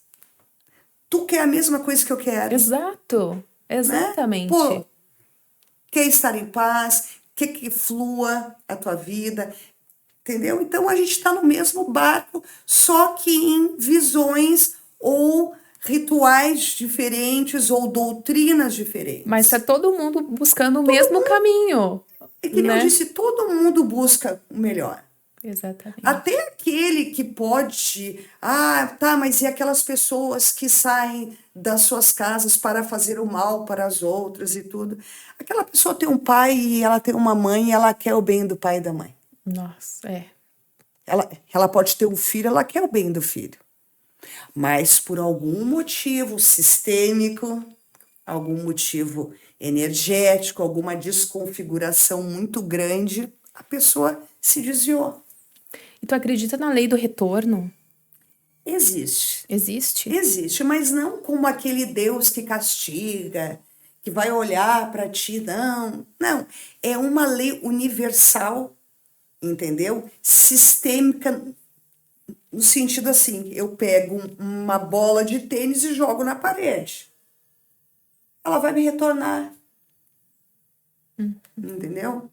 tu quer a mesma coisa que eu quero. Exato, exatamente. Né? Pô, quer estar em paz, quer que flua a tua vida, entendeu? Então a gente está no mesmo barco, só que em visões ou rituais diferentes ou doutrinas diferentes. Mas está todo mundo buscando o mesmo caminho. É que nem né? eu disse, todo mundo busca o melhor. Exatamente. Até aquele que pode. Ah, tá, mas e aquelas pessoas que saem das suas casas para fazer o mal para as outras e tudo? Aquela pessoa tem um pai e ela tem uma mãe e ela quer o bem do pai e da mãe. Nossa, Ela pode ter um filho, ela quer o bem do filho. Mas por algum motivo sistêmico, algum motivo energético, alguma desconfiguração muito grande, a pessoa se desviou. E tu acredita na lei do retorno? Existe. Existe? Existe, mas não como aquele Deus que castiga, que vai olhar para ti, não. Não, é uma lei universal, entendeu? Sistêmica, no sentido assim, eu pego uma bola de tênis e jogo na parede. Ela vai me retornar. Entendeu?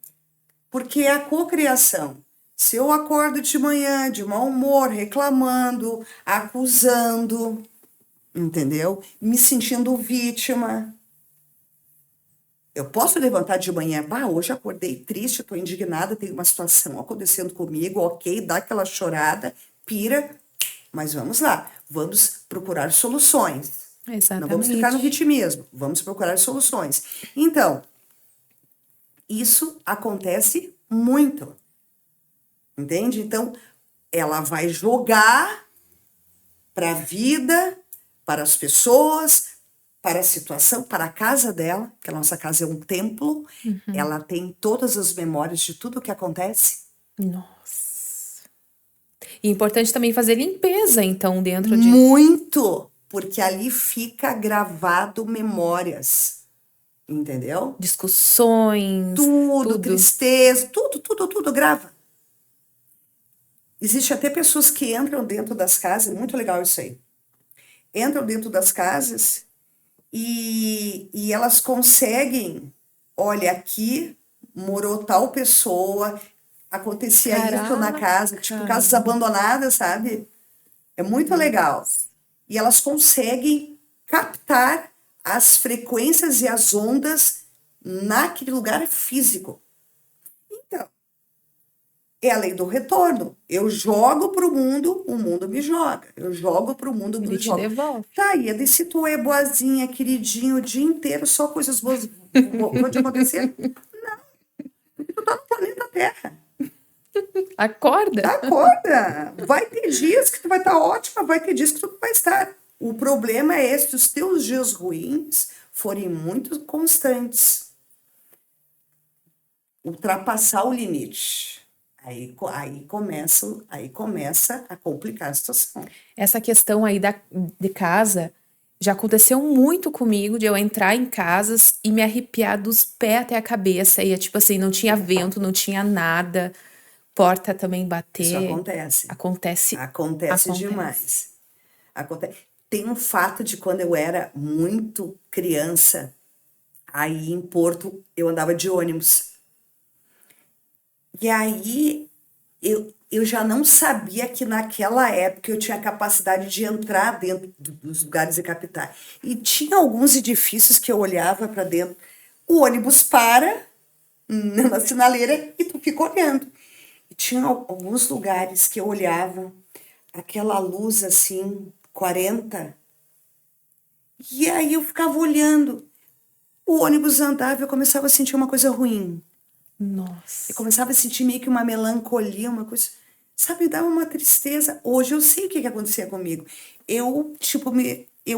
Porque é a cocriação. Se eu acordo de manhã de mau humor, reclamando, acusando, entendeu? Me sentindo vítima. Eu posso levantar de manhã, hoje acordei triste, estou indignada, tem uma situação acontecendo comigo, ok, dá aquela chorada, pira, mas vamos lá, vamos procurar soluções. Não vamos ficar no vitimismo, vamos procurar soluções. Então, isso acontece muito. Entende? Então, ela vai jogar para a vida, para as pessoas, para a situação, para a casa dela, que a nossa casa é um templo. Ela tem todas as memórias de tudo o que acontece. Nossa. E é importante também fazer limpeza, então, dentro de... Muito! Porque ali fica gravado memórias. Entendeu? Discussões. Tudo, tristeza, tudo grava. Existe até pessoas que entram dentro das casas, muito legal isso aí. Entram dentro das casas e elas conseguem, olha, aqui morou tal pessoa, acontecia isso na casa, tipo casas abandonadas, sabe? É muito legal. E elas conseguem captar as frequências e as ondas naquele lugar físico. Então, é a lei do retorno. Eu jogo pro mundo, o mundo me joga. Eu jogo pro mundo, o mundo me joga. Ele te devolve. Tá, e se tu é boazinha, queridinho, o dia inteiro, só coisas boas vão te acontecer? Não. Tu tá no planeta Terra. Acorda. Acorda. Vai ter dias que tu vai estar ótima, vai ter dias que tu não vai estar. O problema é esse, os teus dias ruins forem muito constantes. Ultrapassar o limite. Aí começa a complicar a situação. Essa questão aí de casa já aconteceu muito comigo, de eu entrar em casas e me arrepiar dos pés até a cabeça. E é tipo assim, não tinha vento, não tinha nada. Porta também bater. Isso acontece. Acontece demais. Tem um fato de quando eu era muito criança, aí em Porto, eu andava de ônibus. E aí, eu já não sabia que naquela época eu tinha capacidade de entrar dentro dos lugares e captar. E tinha alguns edifícios que eu olhava para dentro. O ônibus para na sinaleira e tu fica olhando. E tinha alguns lugares que eu olhava, aquela luz assim, 40. E aí eu ficava olhando. O ônibus andava e eu começava a sentir uma coisa ruim. Nossa. Eu começava a sentir meio que uma melancolia, uma coisa, sabe, dava uma tristeza. Hoje eu sei o que acontecia comigo. Eu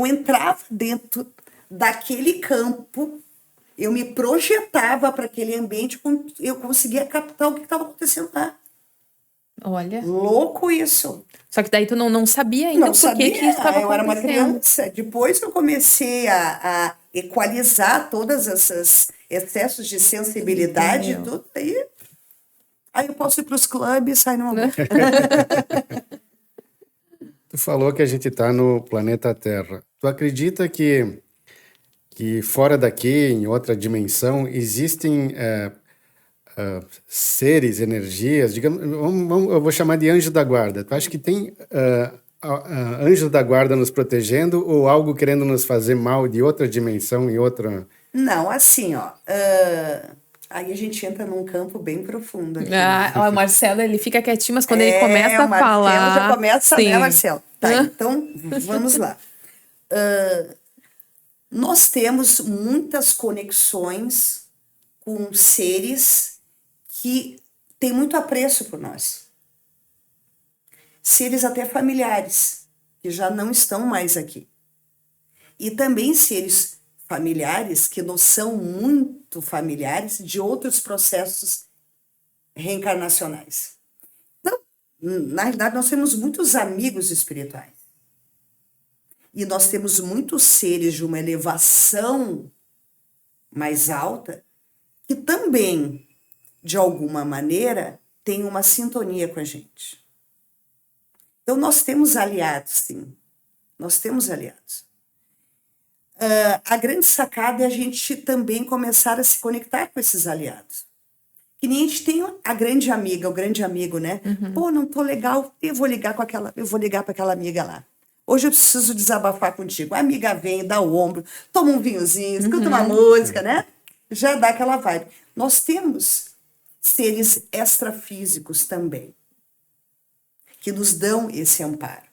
entrava dentro daquele campo, eu me projetava para aquele ambiente, eu conseguia captar o que estava acontecendo lá. Olha. Louco isso. Só que daí tu não sabia ainda por que isso estava acontecendo. Eu era uma criança. Depois eu comecei a equalizar todas esses excessos de sensibilidade e tudo. Aí eu posso ir para os clubes e sair numa boa. Tu falou que a gente está no planeta Terra. Tu acredita que fora daqui, em outra dimensão, existem seres, energias, digamos, eu vou chamar de anjo da guarda. Tu acha que tem anjo da guarda nos protegendo ou algo querendo nos fazer mal de outra dimensão e outra... Não, assim, ó, Aí a gente entra num campo bem profundo aqui. O Marcelo, ele fica quietinho, mas quando ele começa o a Marcelo falar... já começa, né, Sim. Marcelo? Tá, então vamos lá. Nós temos muitas conexões com seres que têm muito apreço por nós. Seres até familiares, que já não estão mais aqui. E também seres familiares que não são muito familiares de outros processos reencarnacionais. Então, na realidade, nós temos muitos amigos espirituais. E nós temos muitos seres de uma elevação mais alta que também, de alguma maneira, têm uma sintonia com a gente. Então, nós temos aliados, sim. Nós temos aliados. A grande sacada é a gente também começar a se conectar com esses aliados. Que nem a gente tem a grande amiga, o grande amigo, né? Pô, não tô legal, eu vou ligar para aquela amiga lá. Hoje eu preciso desabafar contigo. A amiga vem, dá o ombro, toma um vinhozinho, escuta uma música, né? Já dá aquela vibe. Nós temos seres extrafísicos também, que nos dão esse amparo.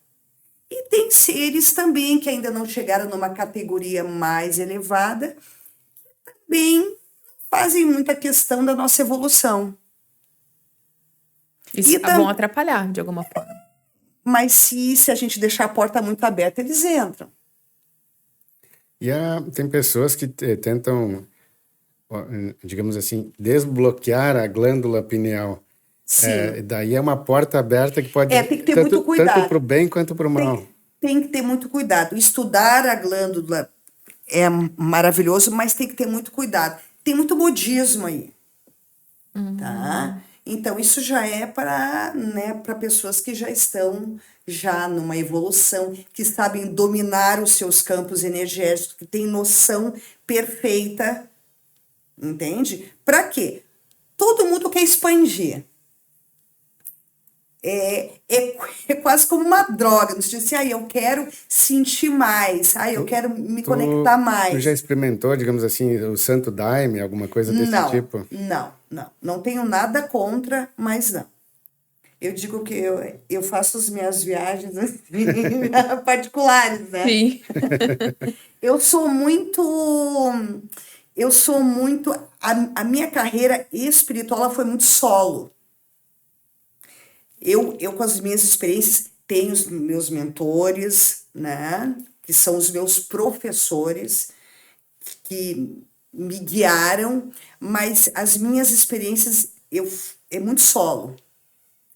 E tem seres também que ainda não chegaram numa categoria mais elevada, que também fazem muita questão da nossa evolução. Isso vão atrapalhar, de alguma forma. Mas se a gente deixar a porta muito aberta, eles entram. E tem pessoas que tentam, digamos assim, desbloquear a glândula pineal. Sim. Daí é uma porta aberta que pode... tem que ter muito cuidado. Tanto para o bem quanto para o mal. Tem que ter muito cuidado. Estudar a glândula é maravilhoso, mas tem que ter muito cuidado. Tem muito modismo aí. Tá? Então, isso já é para pessoas que já estão numa evolução, que sabem dominar os seus campos energéticos, que têm noção perfeita. Entende? Para quê? Todo mundo quer expandir. É quase como uma droga. No sentido assim, eu quero sentir mais, eu quero me conectar mais. Tu já experimentou, digamos assim, o Santo Daime, alguma coisa desse tipo? Não tenho nada contra, mas não. Eu digo que eu faço as minhas viagens assim, particulares, né? Sim. Eu sou muito... A minha carreira espiritual ela foi muito solo. Eu, com as minhas experiências, tenho os meus mentores, né? Que são os meus professores, que me guiaram, mas as minhas experiências é muito solo.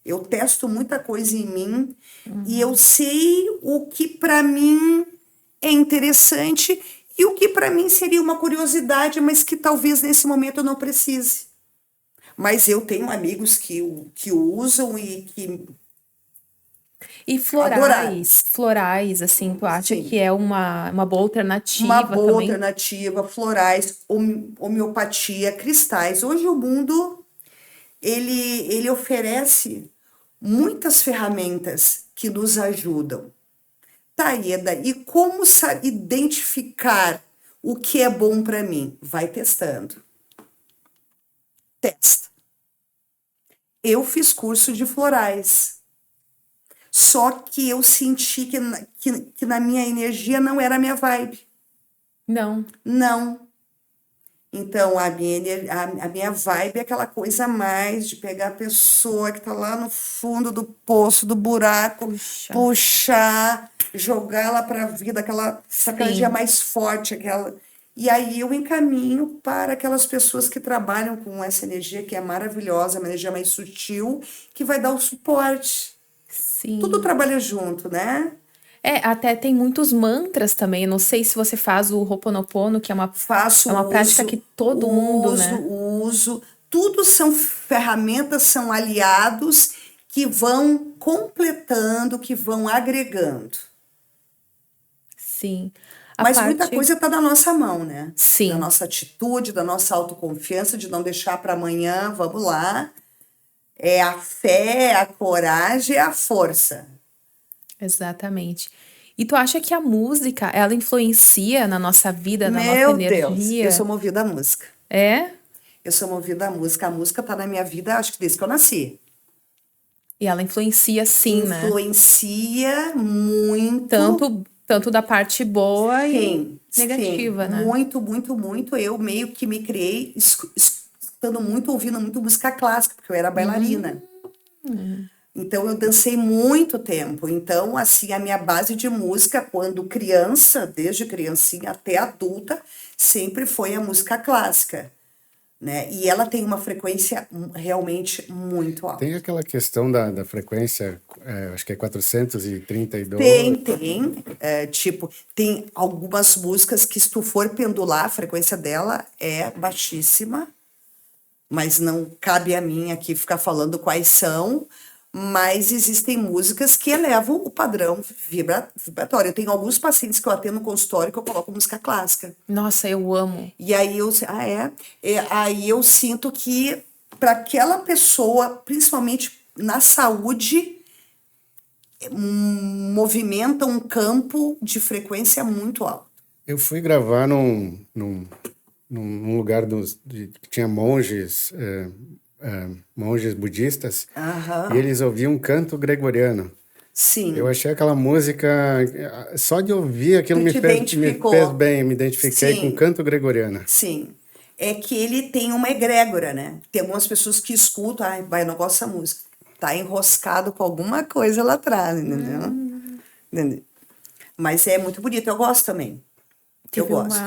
Eu testo muita coisa em mim e eu sei o que para mim é interessante e o que para mim seria uma curiosidade, mas que talvez nesse momento eu não precise. Mas eu tenho amigos que o usam e que... E florais, assim, tu acha Sim. que é uma boa alternativa Uma boa também? alternativa, florais, homeopatia, cristais. Hoje o mundo, ele oferece muitas ferramentas que nos ajudam. Tá, Ieda, e como identificar o que é bom para mim? Vai testando. Testa. Eu fiz curso de florais. Só que eu senti que na minha energia não era a minha vibe. Não. Então, a minha vibe é aquela coisa mais de pegar a pessoa que tá lá no fundo do poço, do buraco, puxar, jogá-la para a vida, aquela energia mais forte, aquela... E aí eu encaminho para aquelas pessoas que trabalham com essa energia que é maravilhosa, uma energia mais sutil, que vai dar o suporte. Sim. Tudo trabalha junto, né? Até tem muitos mantras também. Eu não sei se você faz o Ho'oponopono, que é uma prática que todo mundo, né? Uso. Tudo são ferramentas, são aliados que vão completando, que vão agregando. Sim. Mas muita coisa está na nossa mão, né? Sim. Da nossa atitude, da nossa autoconfiança, de não deixar para amanhã, vamos lá. É a fé, a coragem, a força. Exatamente. E tu acha que a música, ela influencia na nossa vida, na nossa energia? Meu Deus, eu sou movida à música. É? Eu sou movida à música. A música tá na minha vida, acho que desde que eu nasci. E ela influencia sim, né? Influencia muito. Tanto da parte boa Sim, e negativa, sim. né? Muito, muito, muito. Eu meio que me criei escutando muito, ouvindo muito música clássica, porque eu era bailarina. Então, eu dancei muito tempo. Então, assim, a minha base de música, quando criança, desde criancinha até adulta, sempre foi a música clássica, né? E ela tem uma frequência realmente muito alta. Tem aquela questão da frequência, acho que é 432. Tem, tipo, tem algumas músicas que se tu for pendular, a frequência dela é baixíssima, mas não cabe a mim aqui ficar falando quais são, mas existem músicas que elevam o padrão vibratório. Eu tenho alguns pacientes que eu atendo no consultório que eu coloco música clássica. Nossa, eu amo. E aí aí eu sinto que para aquela pessoa, principalmente na saúde, movimenta um campo de frequência muito alto. Eu fui gravar num lugar que tinha monges, monges budistas, Aham. e eles ouviam canto gregoriano. Sim. Eu achei aquela música, só de ouvir aquilo Tu me te fez identificou. bem, me identifiquei com Sim. canto gregoriano. Sim. É que ele tem uma egrégora, né? Tem algumas pessoas que escutam, eu não gosto dessa música. Tá enroscado com alguma coisa lá atrás, entendeu? Entendeu? Mas é muito bonito, eu gosto também. Eu gosto.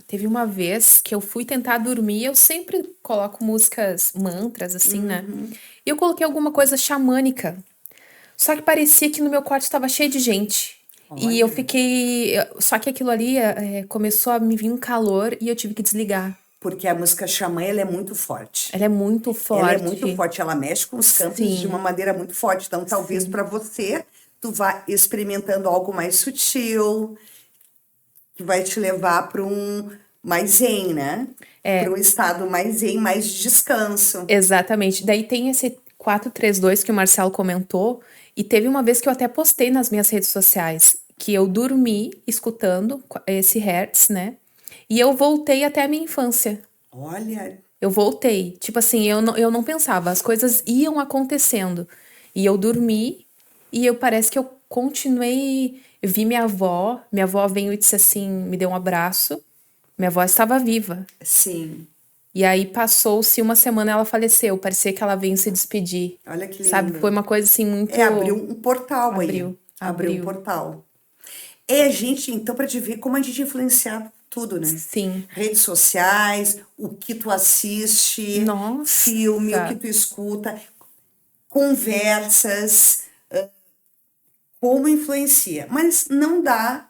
Teve uma vez que eu fui tentar dormir, eu sempre coloco músicas, mantras, assim, né? E eu coloquei alguma coisa xamânica. Só que parecia que no meu quarto estava cheio de gente. E eu Olha. fiquei. Só que aquilo ali começou a me vir um calor e eu tive que desligar. Porque a música xamã, ela é muito forte. Ela é muito Ela é forte. muito forte, ela mexe com os campos Sim. de uma maneira muito forte. Então, talvez para você, tu vá experimentando algo mais sutil, que vai te levar para um mais zen, né? Para um estado mais zen, mais de descanso. Exatamente. Daí tem esse 432 que o Marcelo comentou. E teve uma vez que eu até postei nas minhas redes sociais que eu dormi escutando esse Hertz, né? E eu voltei até a minha infância. Olha, Eu voltei. Tipo assim, eu não pensava, as coisas iam acontecendo. E eu dormi e parece que eu continuei. Eu vi minha avó veio e disse assim, me deu um abraço. Minha avó estava viva. sim. E aí passou-se uma semana ela faleceu. Parecia que ela veio se despedir. Olha que lindo. Sabe? Foi uma coisa assim muito. Abriu um portal aí. Abriu. Um portal. Gente, então, para te ver como a gente influencia tudo, né? Sim. Redes sociais, o que tu assiste, Nossa. filme, o que tu escuta, conversas, como influencia. Mas não dá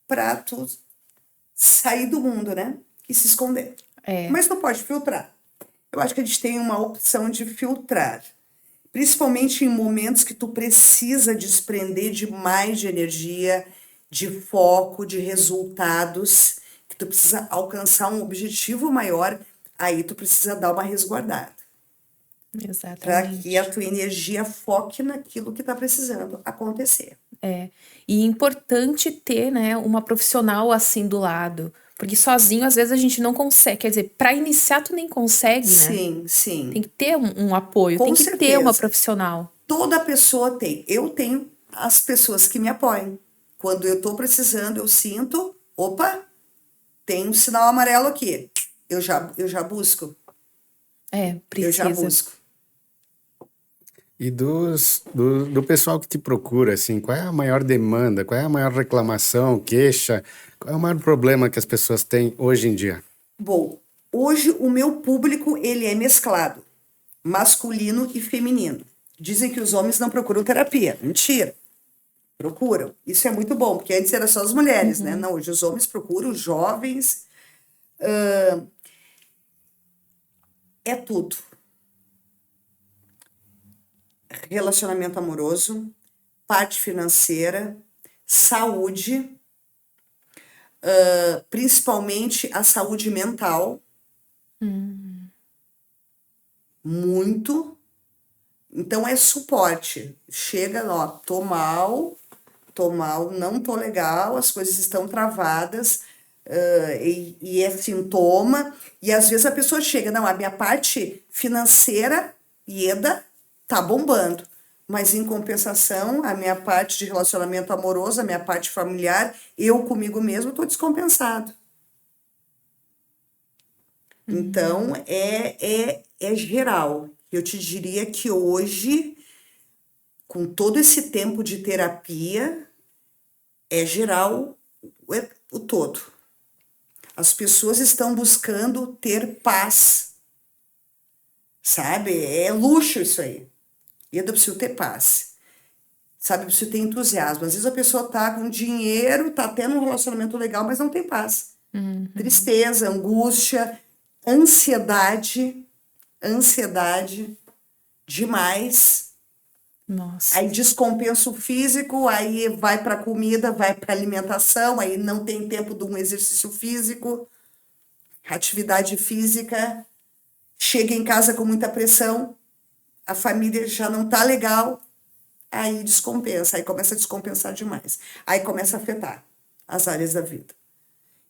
pra tu sair do mundo, né? E se esconder. Mas tu pode filtrar. Eu acho que a gente tem uma opção de filtrar. Principalmente em momentos que tu precisa desprender de mais de energia, de foco, de resultados, que tu precisa alcançar um objetivo maior, aí tu precisa dar uma resguardada. Para Exatamente. que a tua energia foque naquilo que tá precisando acontecer. E é importante ter, né, uma profissional assim do lado. Porque sozinho, às vezes, a gente não consegue. Quer dizer, para iniciar, tu nem consegue, né? Sim, sim. Tem que ter um apoio, Com tem que ter certeza. uma profissional. Toda pessoa tem. Eu tenho as pessoas que me apoiam. Quando eu tô precisando, eu sinto, opa, tem um sinal amarelo aqui. Eu já busco. Precisa. Eu já busco. E do pessoal que te procura, assim, qual é a maior demanda, qual é a maior reclamação, queixa, qual é o maior problema que as pessoas têm hoje em dia? Bom, hoje o meu público, ele é mesclado, masculino e feminino. Dizem que os homens não procuram terapia. Mentira. Procuram. Isso é muito bom, porque antes era só as mulheres, né? Não, hoje os homens procuram, os jovens. É tudo. Relacionamento amoroso, parte financeira, saúde, principalmente a saúde mental. Muito. Então é suporte. Chega, ó, tô mal, não tô legal, as coisas estão travadas, e é sintoma, e às vezes a pessoa chega, não, a minha parte financeira, Ieda, tá bombando, mas em compensação, a minha parte de relacionamento amoroso, a minha parte familiar, eu comigo mesmo, tô descompensado. Então, é geral. Eu te diria que hoje, com todo esse tempo de terapia, é geral o todo. As pessoas estão buscando ter paz, sabe? É luxo isso aí. E eu preciso ter paz, sabe? Eu preciso ter entusiasmo. Às vezes a pessoa tá com dinheiro, tá tendo um relacionamento legal, mas não tem paz. Tristeza, angústia, ansiedade demais. Nossa. Aí descompensa o físico, aí vai para comida, vai para alimentação, aí não tem tempo de um exercício físico, atividade física, chega em casa com muita pressão, a família já não tá legal, aí descompensa, aí começa a descompensar demais, aí começa a afetar as áreas da vida.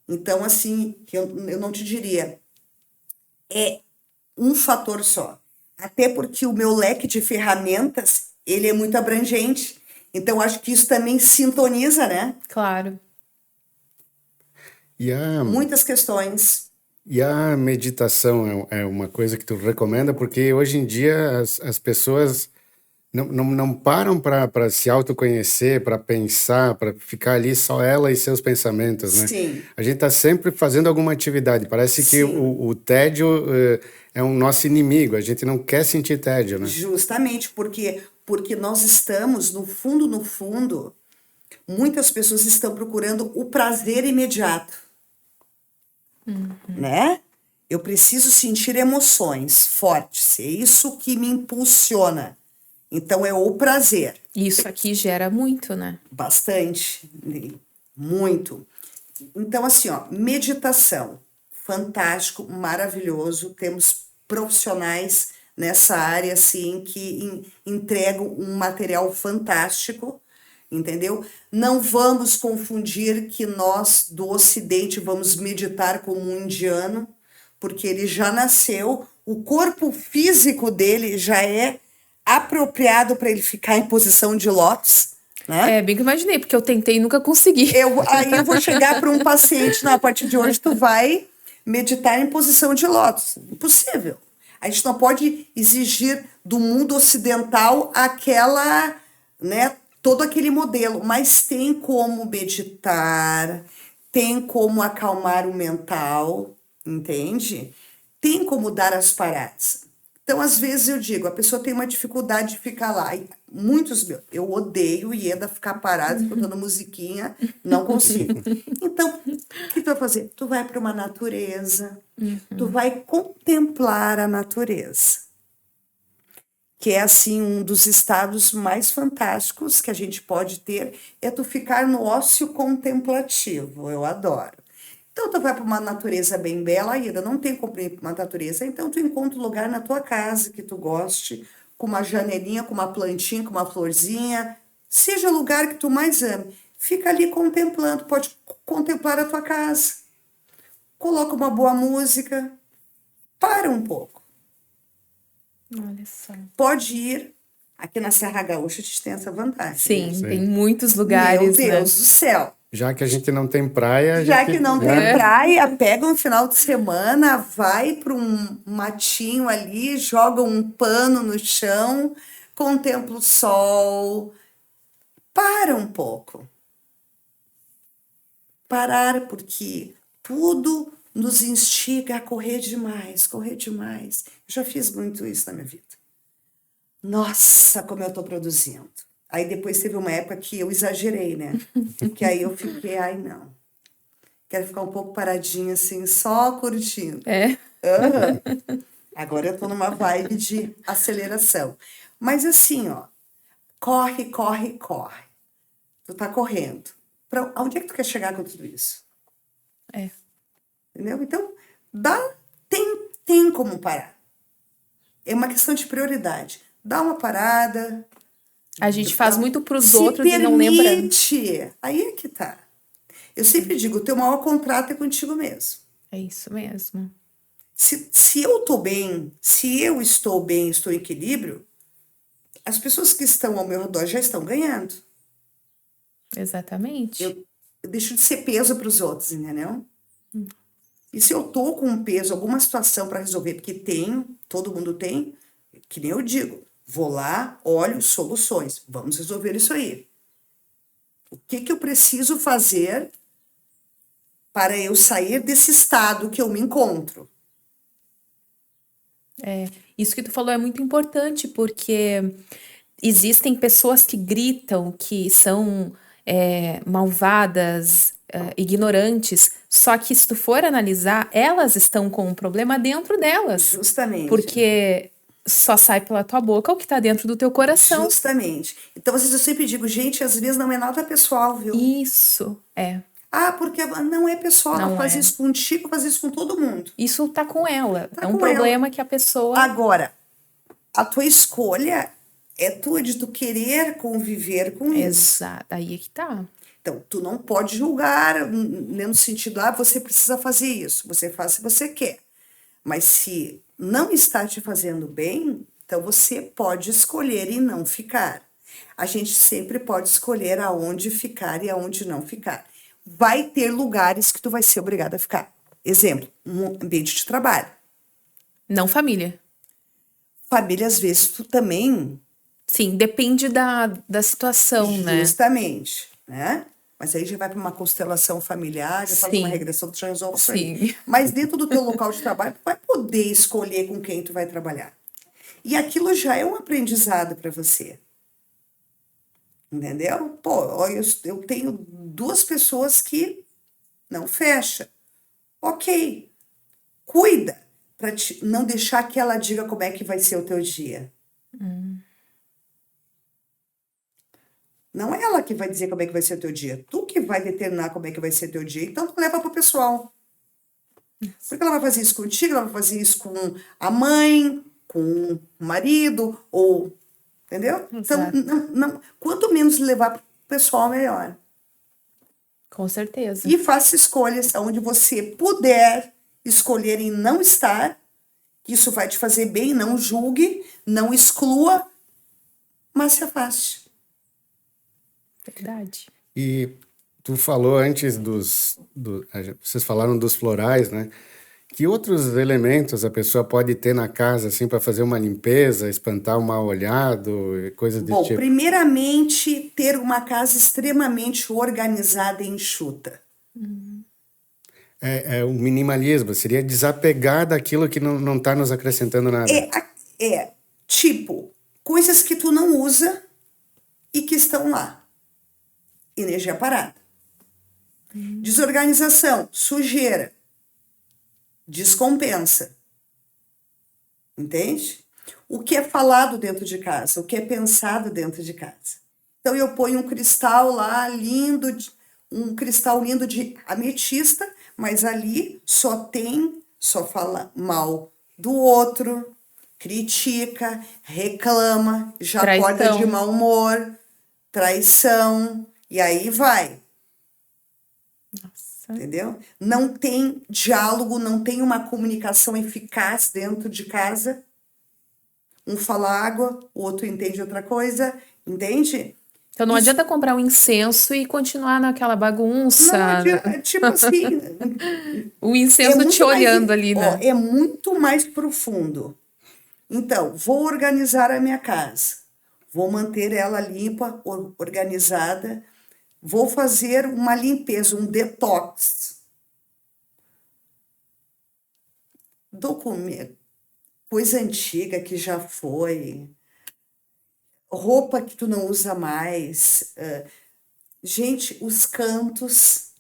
Então, assim, eu não te diria, é um fator só. Até porque o meu leque de ferramentas, ele é muito abrangente. Então, acho que isso também sintoniza, né? Claro. E a, Muitas questões. e a meditação é uma coisa que tu recomenda, porque hoje em dia as pessoas não param para se autoconhecer, para pensar, para ficar ali só ela e seus pensamentos, né? Sim, A gente está sempre fazendo alguma atividade. Parece que sim. o tédio é um nosso inimigo. A gente não quer sentir tédio, né? Justamente porque nós estamos, no fundo, muitas pessoas estão procurando o prazer imediato, né? Eu preciso sentir emoções fortes, é isso que me impulsiona. Então, é o prazer, Isso aqui gera muito, né? bastante, muito. Então, assim, ó, meditação, fantástico, maravilhoso. Temos profissionais nessa área, assim, que entregam um material fantástico, entendeu? Não vamos confundir que nós do Ocidente vamos meditar como um indiano, porque ele já nasceu, o corpo físico dele já é apropriado para ele ficar em posição de lótus, né? É, bem que eu imaginei, porque eu tentei e nunca consegui. Aí eu vou chegar para um paciente, não, a partir de hoje tu vai meditar em posição de lótus. Impossível. A gente não pode exigir do mundo ocidental aquela, né, todo aquele modelo, mas tem como meditar, tem como acalmar o mental, entende? Tem como dar as paradas. Então, às vezes eu digo, a pessoa tem uma dificuldade de ficar lá. E eu odeio Ieda ficar parada escutando musiquinha, não consigo. Então, o que tu vai fazer? Tu vai para uma natureza, tu vai contemplar a natureza, que é assim um dos estados mais fantásticos que a gente pode ter, é tu ficar no ócio contemplativo. Eu adoro. Então, tu vai para uma natureza bem bela, ainda não tem como ir para uma natureza, então tu encontra um lugar na tua casa que tu goste, com uma janelinha, com uma plantinha, com uma florzinha, seja o lugar que tu mais ame. Fica ali contemplando, pode contemplar a tua casa. Coloca uma boa música, para um pouco. Olha só. Pode ir, aqui na Serra Gaúcha a gente tem essa vantagem. Sim, Sim. tem muitos Meu lugares, né? Deus do céu. Já que a gente não tem praia, a Já gente, que não tem né? praia, pega um final de semana, vai para um matinho ali, joga um pano no chão, contempla o sol, para um pouco. Parar, porque tudo nos instiga a correr demais, correr demais. Eu já fiz muito isso na minha vida. Nossa, como eu estou produzindo. Aí depois teve uma época que eu exagerei, né? Que aí eu fiquei, ai não. Quero ficar um pouco paradinha assim, só curtindo. É. Aham. Agora eu tô numa vibe de aceleração. Mas assim, ó, corre, corre, corre. Tu tá correndo. Onde é que tu quer chegar com tudo isso? É. Entendeu? Então, tem como parar. É uma questão de prioridade. Dá uma parada. A gente faz muito pros Se outros e não lembra. permite. Aí é que tá. Eu sempre digo, o teu maior contrato é contigo mesmo. É isso mesmo. Se eu estou bem, se eu estou bem, estou em equilíbrio, as pessoas que estão ao meu redor já estão ganhando. Exatamente. Eu deixo de ser peso para os outros, entendeu? E se eu tô com um peso, alguma situação para resolver, porque tenho, todo mundo tem, que nem eu digo, vou lá, olho soluções, vamos resolver isso aí. O que eu preciso fazer para eu sair desse estado que eu me encontro? Isso que tu falou é muito importante, porque existem pessoas que gritam que são malvadas, ignorantes, só que se tu for analisar, elas estão com um problema dentro delas. Justamente. Porque só sai pela tua boca o que tá dentro do teu coração. Justamente. Então, às vezes eu sempre digo, gente, às vezes não é nada pessoal, viu? Isso, Porque não é pessoal, ela Não faz é. isso contigo, faz isso com todo mundo. Isso tá com ela. Tá É um com ela. problema que a pessoa... Agora, a tua escolha é tua de tu querer conviver com isso. Exato, aí é que tá. Então, tu não pode julgar, no sentido, você precisa fazer isso, você faz se você quer. Mas se não está te fazendo bem, então você pode escolher e não ficar. A gente sempre pode escolher aonde ficar e aonde não ficar. Vai ter lugares que tu vai ser obrigado a ficar. Exemplo, um ambiente de trabalho. Não família. Família, às vezes, tu também... Sim, depende da situação, né? Justamente, né? Mas aí já vai para uma constelação familiar, já faz uma regressão, tu já resolve isso aí. Mas dentro do teu local de trabalho, tu vai poder escolher com quem tu vai trabalhar. E aquilo já é um aprendizado para você. Entendeu? Eu tenho 2 pessoas que não fecha. Ok. Cuida para não deixar que ela diga como é que vai ser o teu dia. Não é ela que vai dizer como é que vai ser o teu dia. Tu que vai determinar como é que vai ser o teu dia. Então, tu leva pro pessoal. Porque ela vai fazer isso contigo, ela vai fazer isso com a mãe, com o marido, ou... Entendeu? Exato. Então, quanto menos levar pro pessoal, melhor. Com certeza. E faça escolhas onde você puder escolher em não estar. Isso vai te fazer bem, não julgue, não exclua, mas se afaste. Verdade. E tu falou antes vocês falaram dos florais, né? Que outros elementos a pessoa pode ter na casa, assim, para fazer uma limpeza, espantar um mal-olhado, coisas desse Bom, tipo? primeiramente, ter uma casa extremamente organizada e enxuta. O minimalismo, seria desapegar daquilo que não está nos acrescentando nada. Tipo, coisas que tu não usa e que estão lá. Energia parada. Desorganização, sujeira. Descompensa. Entende? O que é falado dentro de casa, o que é pensado dentro de casa. Então eu ponho um cristal lá lindo, um cristal lindo de ametista, mas ali só fala mal do outro, critica, reclama, já acorda de mau humor, traição, e aí vai. Nossa. Entendeu? Não tem diálogo, não tem uma comunicação eficaz dentro de casa. Um fala água, o outro entende outra coisa, entende? Então não adianta comprar um incenso e continuar naquela bagunça. Não adianta, tipo assim, o incenso te olhando ali, né? É muito mais profundo. Então, vou organizar a minha casa. Vou manter ela limpa, organizada. Vou fazer uma limpeza, um detox. Documento, coisa antiga que já foi, roupa que tu não usa mais. Gente, os cantos.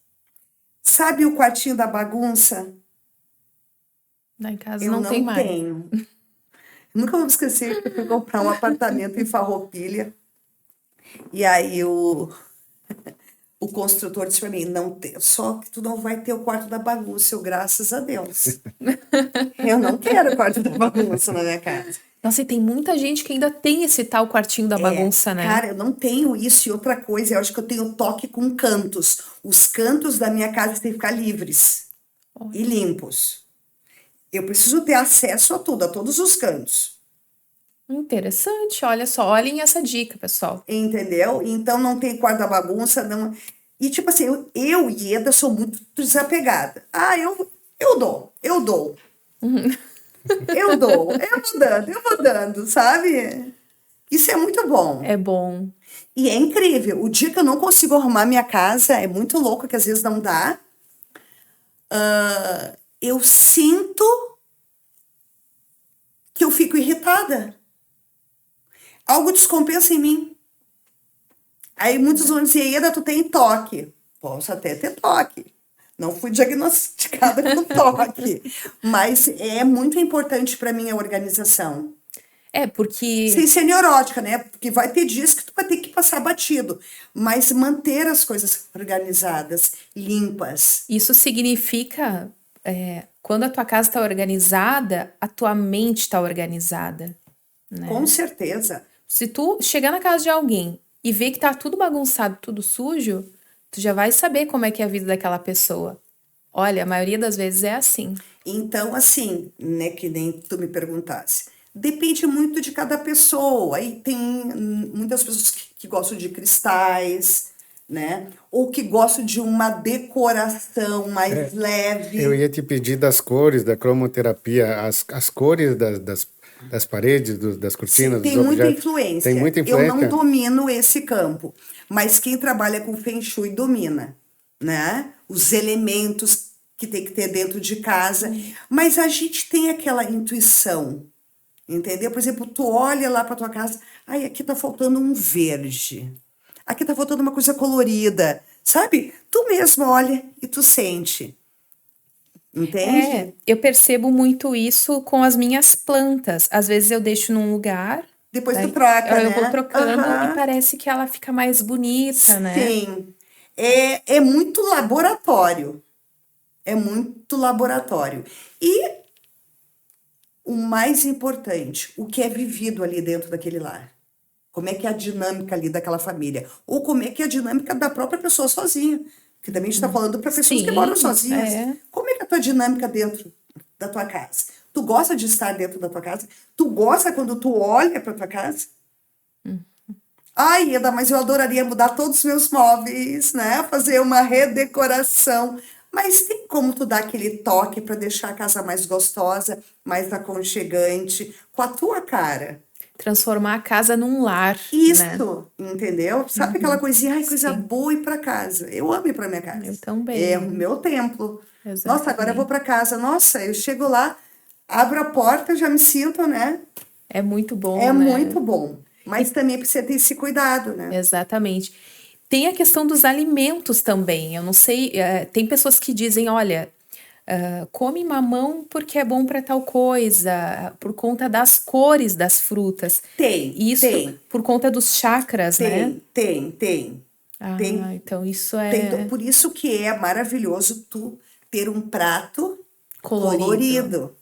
Sabe o quartinho da bagunça? Lá em casa Eu não tem mais. tenho. Nunca vou esquecer que eu fui comprar um apartamento em Farroupilha. E aí o construtor disse para mim, só que tu não vai ter o quarto da bagunça. Eu, graças a Deus. Eu não quero o quarto da bagunça na minha casa. Nossa, e tem muita gente que ainda tem esse tal quartinho da bagunça, né? Cara, eu não tenho isso. E outra coisa, eu acho que eu tenho toque com cantos. Os cantos da minha casa têm que ficar livres e limpos. Eu preciso ter acesso a tudo, a todos os cantos. Interessante, olha só, olhem essa dica, pessoal. Entendeu? Então não tem quarto da bagunça, não. E tipo assim, eu e Eda sou muito desapegada. Ah, eu dou. Eu dou, eu vou dando, sabe? Isso é muito bom. É bom. E é incrível. O dia que eu não consigo arrumar minha casa, é muito louco, que às vezes não dá. Eu sinto que eu fico irritada. Algo descompensa em mim. Aí muitos vão dizer, Eda, tu tem toque. Posso até ter toque. Não fui diagnosticada com toque. Mas é muito importante para mim a organização. É, porque Sem ser neurótica, né? Porque vai ter dias que tu vai ter que passar batido. Mas manter as coisas organizadas, limpas. isso significa, quando a tua casa está organizada, a tua mente está organizada, né? Com certeza. Se tu chegar na casa de alguém e ver que tá tudo bagunçado, tudo sujo, tu já vai saber como é que é a vida daquela pessoa. Olha, a maioria das vezes é assim. Então, assim, né, que nem tu me perguntasse, depende muito de cada pessoa. Aí tem muitas pessoas que gostam de cristais, né? Ou que gostam de uma decoração mais leve. Eu ia te pedir das cores, da cromoterapia, as cores das paredes, das cortinas, Tem dos muita objetos. influência. Tem muita Eu não influência? domino esse campo, mas quem trabalha com Feng Shui domina, né? Os elementos que tem que ter dentro de casa. Mas a gente tem aquela intuição, entendeu? Por exemplo, tu olha lá para tua casa, ai, aqui tá faltando um verde. Aqui tá faltando uma coisa colorida, sabe? Tu mesmo olha e tu sente. Entende? Eu percebo muito isso com as minhas plantas. Às vezes eu deixo num lugar, Depois tu daí troca, eu né? vou trocando Aham. e parece que ela fica mais bonita, né? Sim. É muito laboratório. É muito laboratório. E o mais importante, o que é vivido ali dentro daquele lar. Como é que é a dinâmica ali daquela família? Ou como é que é a dinâmica da própria pessoa sozinha? Porque também a gente está falando para pessoas que moram Sim, sozinhas. é. Como é que é a tua dinâmica dentro da tua casa? Tu gosta de estar dentro da tua casa? Tu gosta quando tu olha para tua casa? Ai, Eda, mas eu adoraria mudar todos os meus móveis, né? Fazer uma redecoração. Mas tem como tu dar aquele toque para deixar a casa mais gostosa, mais aconchegante, com a tua cara. Transformar a casa num lar, né? Isso, entendeu? Sabe aquela coisinha, ai, coisa Sim. boa ir para casa. Eu amo ir para minha casa. Eu também. É o meu templo. Nossa, agora eu Exatamente. vou para casa. Nossa, eu chego lá, abro a porta, já me sinto, né? É muito bom, É né? muito bom. Mas também precisa ter esse cuidado, né? Exatamente. Tem a questão dos alimentos também. Eu não sei, tem pessoas que dizem, olha, come mamão porque é bom para tal coisa, por conta das cores das frutas. Tem, Isso tem, por conta dos chakras, né? tem. Ah, Tem, então isso Por isso que é maravilhoso tu ter um prato colorido. colorido,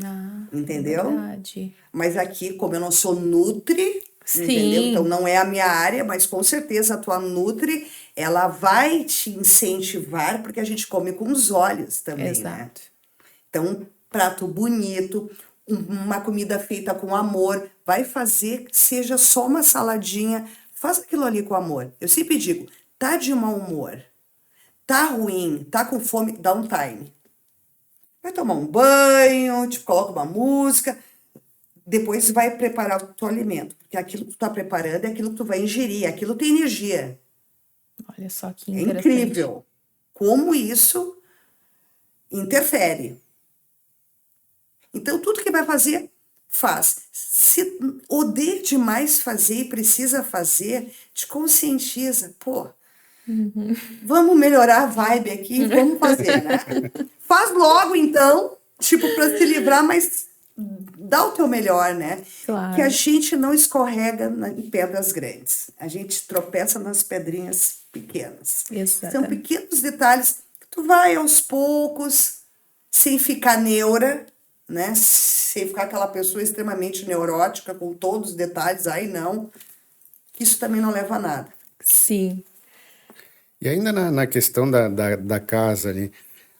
Ah, entendeu? verdade. Mas aqui, como eu não sou nutri, Sim. entendeu? Então não é a minha área, mas com certeza a tua nutri, ela vai te incentivar, porque a gente come com os olhos também, né? Exato. Então, um prato bonito, uma comida feita com amor, vai fazer que seja só uma saladinha, faz aquilo ali com amor. Eu sempre digo, tá de mau humor, tá ruim, tá com fome, dá um time. Vai tomar um banho, te coloca uma música, depois vai preparar o teu alimento, porque aquilo que tu tá preparando é aquilo que tu vai ingerir, aquilo tem energia. Olha só que É interessante. incrível como isso interfere. Então, tudo que vai fazer, faz. Se odeia demais fazer e precisa fazer, te conscientiza. Pô, vamos melhorar a vibe aqui, vamos fazer, né? Faz logo, então, tipo, para se livrar, mas dá o teu melhor, né? Claro. Que a gente não escorrega em pedras grandes. A gente tropeça nas pedrinhas pequenas. São Exatamente. pequenos detalhes que tu vai aos poucos, sem ficar neura, né? você ficar aquela pessoa extremamente neurótica com todos os detalhes, aí não, isso também não leva a nada. Sim. E ainda na questão da casa ali,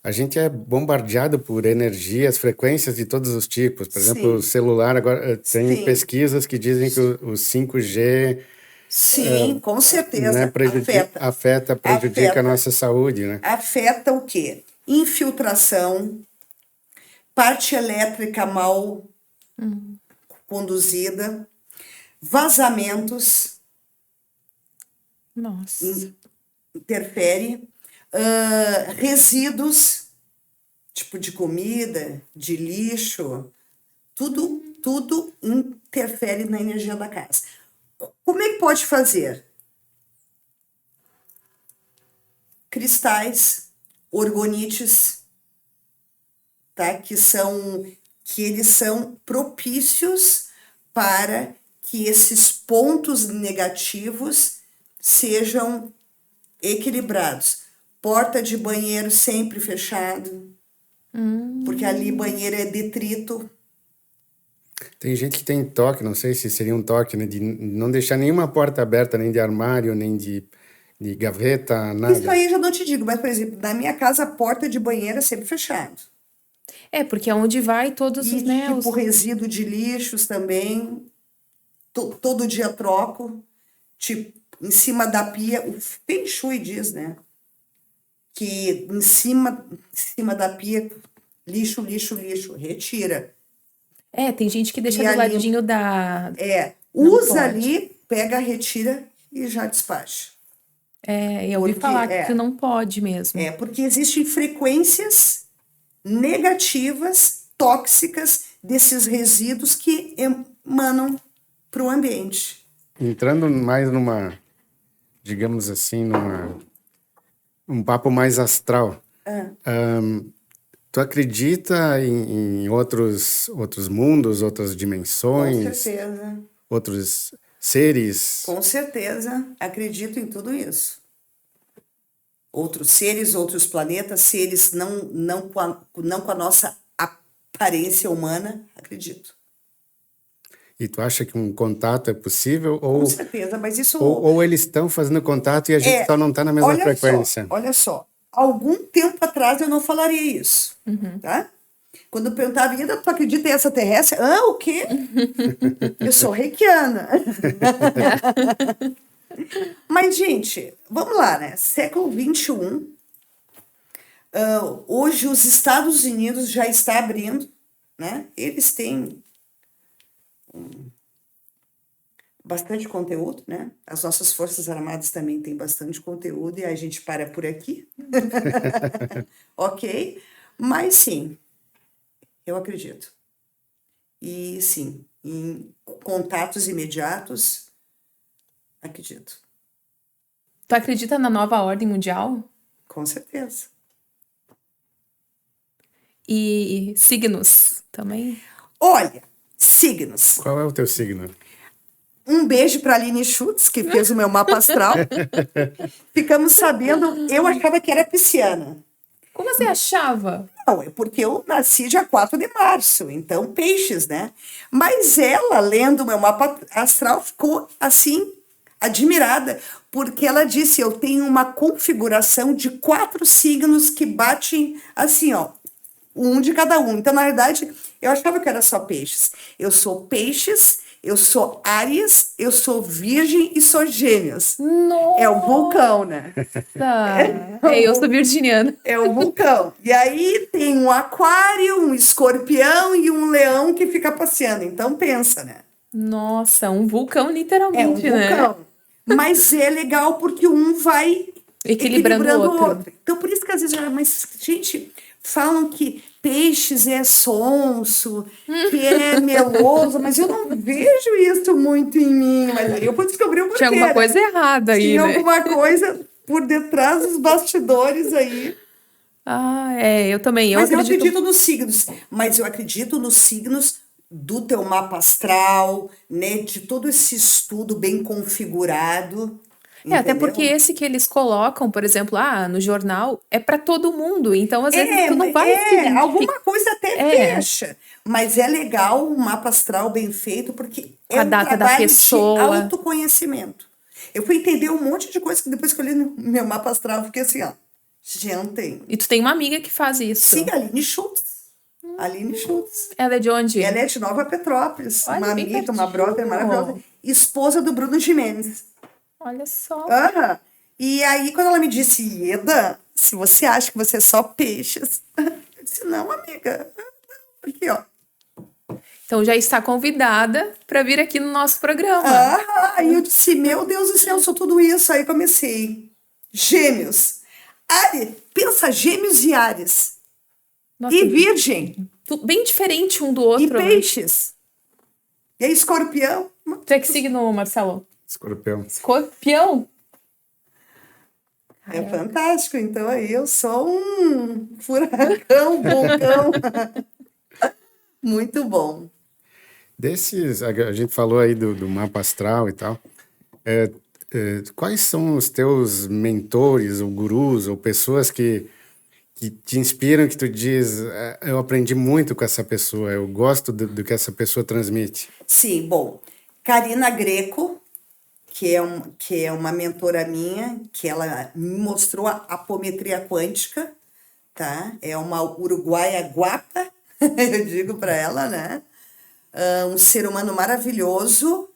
a gente é bombardeado por energias, frequências de todos os tipos. Por exemplo, o Sim, celular agora tem sim, pesquisas que dizem que o 5G, sim, com né, certeza, afeta, prejudica a afeta, nossa saúde, né? afeta o quê? Infiltração, parte elétrica mal conduzida, vazamentos, Nossa. interfere, resíduos, tipo de comida, de lixo, tudo interfere na energia da casa. Como é que pode fazer? Cristais, orgonites, tá? Que eles são propícios para que esses pontos negativos sejam equilibrados. Porta de banheiro sempre fechado, porque ali banheiro é detrito. Tem gente que tem toque, não sei se seria um toque, né, de não deixar nenhuma porta aberta, nem de armário, nem de gaveta, Isso nada. aí eu já não te digo, mas, por exemplo, na minha casa a porta de banheiro é sempre fechada. É, porque é onde vai todos os, E né, tipo resíduo de lixos também, todo dia troco. Tipo, em cima da pia, o Feng Shui diz, né? Que em cima da pia, lixo, retira. É, tem gente que deixa E do ali, ladinho da... Não usa pode. ali, pega, retira e já despacha. É, eu ouvi Porque, falar que não pode mesmo. porque existem frequências negativas, tóxicas, desses resíduos que emanam para o ambiente. Entrando mais numa, digamos assim, um papo mais astral. Tu acredita em outros mundos, outras Com dimensões, certeza. outros seres? Com certeza, acredito em tudo isso. Outros seres, outros planetas, seres não com a nossa aparência humana, acredito. E tu acha que um contato é possível Com certeza, mas isso ou eles estão fazendo contato e a gente só não está na mesma frequência? olha só. Algum tempo atrás eu não falaria isso, tá? Quando eu perguntava, Ida, tu acredita em extraterrestre? Ah, o quê? Eu sou reikiana. Mas, gente, vamos lá, né? Século XXI, hoje os Estados Unidos já está abrindo, né? Eles têm bastante conteúdo, né? As nossas Forças Armadas também têm bastante conteúdo e a gente para por aqui. Ok? Mas sim, eu acredito. E sim, em contatos imediatos, acredito. Tu acredita na nova ordem mundial? Com certeza. E signos também? Olha, signos. Qual é o teu signo? Um beijo para a Aline Schutz, que fez o meu mapa astral. Ficamos sabendo, eu achava que era pisciana. Como você achava? Não, é porque eu nasci dia 4 de março, então peixes, né? Mas ela, lendo o meu mapa astral, ficou assim, admirada, porque ela disse, eu tenho uma configuração de 4 signos que batem assim, ó, um de cada um. Então, na verdade, eu achava que era só peixes. Eu sou peixes, eu sou Áries, eu sou virgem e sou gêmeos. Nossa! É o vulcão, né? Eu sou virginiana. É o vulcão. E aí tem um aquário, um escorpião e um leão que fica passeando. Então pensa, né? Nossa, um vulcão É um literalmente, né? vulcão. Mas é legal porque um vai Equilibrando o outro. Então por isso que às vezes, mas gente, falam que peixes é sonso, que é meloso, mas eu não vejo isso muito em mim. Mas aí eu vou descobrir o porquê. Tinha alguma coisa errada aí, Tinha né? alguma coisa por detrás dos bastidores aí. Ah, eu também. Eu Mas eu acredito. acredito nos signos. Mas eu acredito nos signos do teu mapa astral, né? De todo esse estudo bem configurado. Até porque entendeu? esse que eles colocam, por exemplo, no jornal, é para todo mundo. Então, às vezes, tu não vai se identificar. Alguma coisa até É, fecha, mas é legal o mapa astral bem feito, porque com é a um data da trabalho de pessoa. autoconhecimento. Eu fui entender um monte de coisa que depois que eu li no meu mapa astral, eu fiquei assim, ó, gente, E tu tem uma amiga que faz sim, isso. Aline Schultz. Aline Schultz. Ela é de onde? Ela é de Nova Petrópolis, uma Olha, bem amiga, uma brother maravilhosa, pertinho. esposa do Bruno Gimenez. Olha só. Aham. E aí, quando ela me disse, Ieda, se você acha que você é só peixes, eu disse, não, amiga, aqui, ó. Então já está convidada para vir aqui no nosso programa. Aí eu disse, meu Deus do céu, eu sou tudo isso. Aí comecei. Gêmeos. Ares, pensa Gêmeos e Ares. Nossa, E Virgem. bem diferente um do E outro, né? Peixes. E aí, Escorpião. Tu é que signo, Marcelo? Escorpião. Escorpião? É fantástico. Então aí eu sou um furacão, vulcão. Muito bom. Desses, a gente falou aí do mapa astral e tal. Quais são os teus mentores, ou gurus, ou pessoas que te inspiram, que tu diz, eu aprendi muito com essa pessoa, eu gosto do que essa pessoa transmite? Sim, bom. Karina Greco, que é uma mentora minha, que ela me mostrou a apometria quântica, tá? É uma uruguaia guapa, eu digo para ela, né? Um ser humano maravilhoso,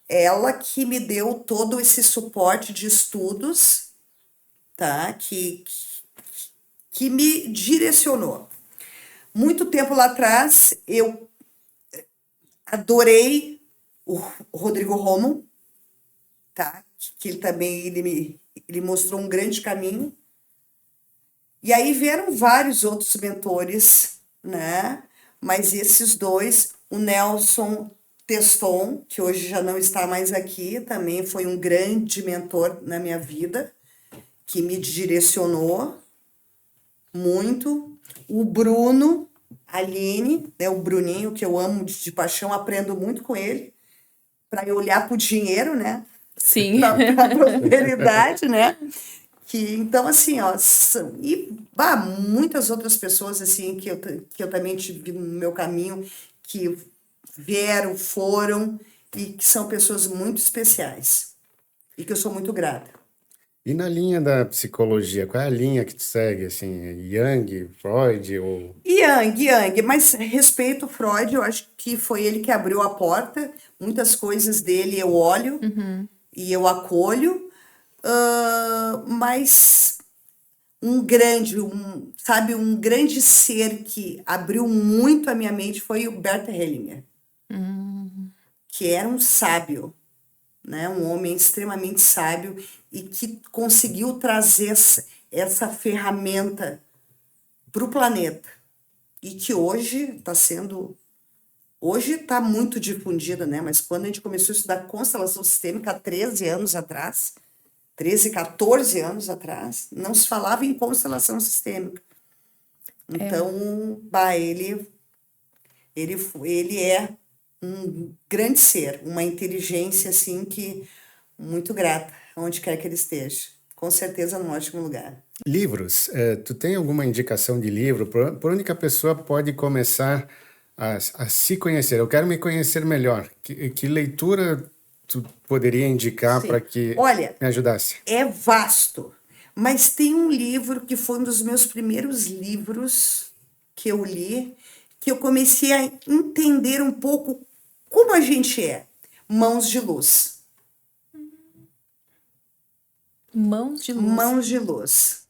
ela que me deu todo esse suporte de estudos, tá? Que me direcionou. Muito tempo lá atrás, eu adorei o Rodrigo Romo, tá? Que ele também ele mostrou um grande caminho. E aí vieram vários outros mentores, né? Mas esses dois, o Nelson Teston, que hoje já não está mais aqui, também foi um grande mentor na minha vida, que me direcionou muito. O Bruno Aline, né, o Bruninho, que eu amo de paixão, aprendo muito com ele, para eu olhar para o dinheiro, né? Sim. Para a prosperidade, né? Então, assim, ó, muitas outras pessoas, assim, que eu também tive no meu caminho, que vieram, foram, e que são pessoas muito especiais, e que eu sou muito grata. E na linha da psicologia, qual é a linha que tu segue, assim, Jung, Freud, ou... Yang, mas respeito Freud, eu acho que foi ele que abriu a porta, muitas coisas dele eu olho e eu acolho, mas um grande ser que abriu muito a minha mente foi o Bert Hellinger, que era um sábio, né? Um homem extremamente sábio e que conseguiu trazer essa ferramenta para o planeta e que hoje está muito difundida, né? Mas quando a gente começou a estudar constelação sistêmica há 13 anos atrás, 13, 14 anos atrás, não se falava em constelação sistêmica. Então, ele é um grande ser, uma inteligência assim que muito grata, onde quer que ele esteja. Com certeza num ótimo lugar. Livros, tu tem alguma indicação de livro? Por onde que a pessoa pode começar a se conhecer? Eu quero me conhecer melhor. Que leitura tu poderia indicar Sim. para que Olha, me ajudasse? é vasto, mas tem um livro que foi um dos meus primeiros livros que eu li, que eu comecei a entender um pouco como a gente é. Mãos de Luz. Mãos de Luz. Mãos de Luz.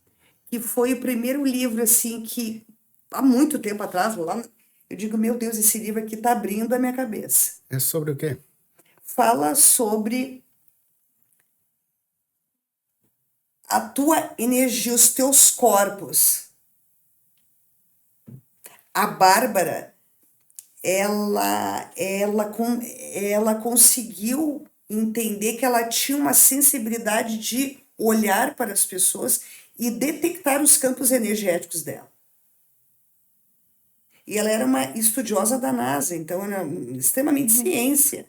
Que foi o primeiro livro, assim, que há muito tempo atrás, lá, eu digo, meu Deus, esse livro aqui está abrindo a minha cabeça. É sobre o quê? Fala sobre a tua energia, os teus corpos. A Bárbara, ela conseguiu entender que ela tinha uma sensibilidade de olhar para as pessoas e detectar os campos energéticos dela. E ela era uma estudiosa da NASA, então era extremamente ciência.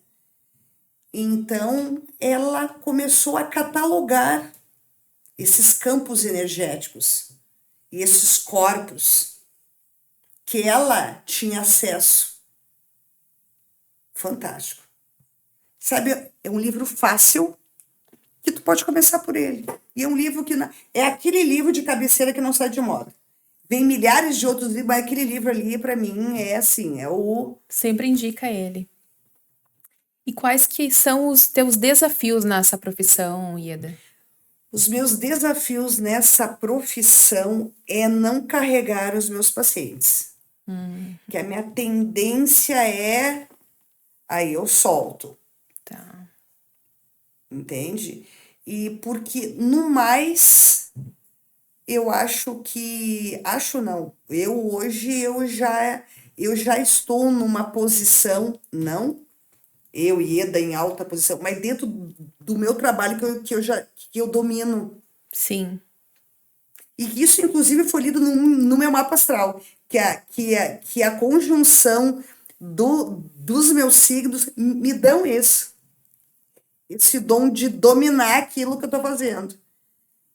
Então, ela começou a catalogar esses campos energéticos e esses corpos que ela tinha acesso. Fantástico. Sabe, é um livro fácil que tu pode começar por ele. E é um livro que é aquele livro de cabeceira que não sai de moda. Vem milhares de outros livros, mas aquele livro ali, para mim, é assim, é o... Sempre indica ele. E quais que são os teus desafios nessa profissão, Ieda? Os meus desafios nessa profissão é não carregar os meus pacientes. Que a minha tendência é... Aí eu solto. Tá. Entende? E porque, no mais, eu acho que... Acho não. Hoje, eu já estou numa posição, não eu, Ieda, em alta posição, mas dentro do meu trabalho que eu domino. Sim. E isso, inclusive, foi lido no meu mapa astral, que a conjunção dos meus signos me dão esse dom de dominar aquilo que eu estou fazendo.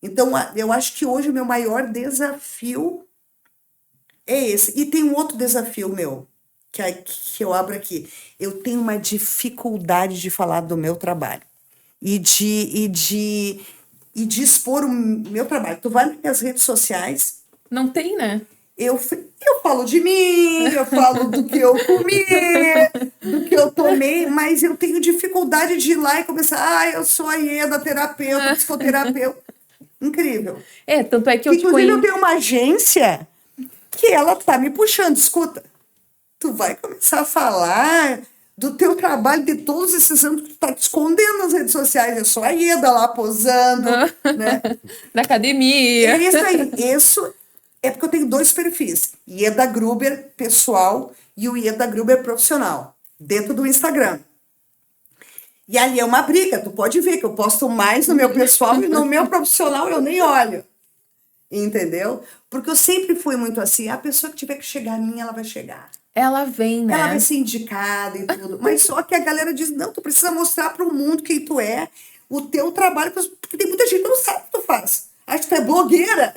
Então, eu acho que hoje o meu maior desafio é esse. E tem um outro desafio meu, que eu abro aqui. Eu tenho uma dificuldade de falar do meu trabalho e de expor o meu trabalho. Tu vai nas minhas redes sociais... Não tem, né? Eu falo de mim, eu falo do que eu comi, do que eu tomei, mas eu tenho dificuldade de ir lá e começar, eu sou a Ieda, terapeuta, psicoterapeuta. Incrível. Tanto é que eu te Inclusive, eu conheço. tenho uma agência que ela tá me puxando. Escuta, tu vai começar a falar do teu trabalho de todos esses anos que tu tá te escondendo nas redes sociais. Eu sou a Ieda lá posando, né? Na academia. É isso aí. Isso é porque eu tenho 2 perfis. Ieda Gruber pessoal e o Ieda Gruber profissional. Dentro do Instagram. E ali é uma briga. Tu pode ver que eu posto mais no meu pessoal e no meu profissional eu nem olho. Entendeu? Porque eu sempre fui muito assim. A pessoa que tiver que chegar a mim, ela vai chegar. Ela vem, né? Ela vai ser indicada e tudo. Mas só que a galera diz, não, tu precisa mostrar para o mundo quem tu é, o teu trabalho, porque tem muita gente que não sabe o que tu faz. Acho que tu é blogueira.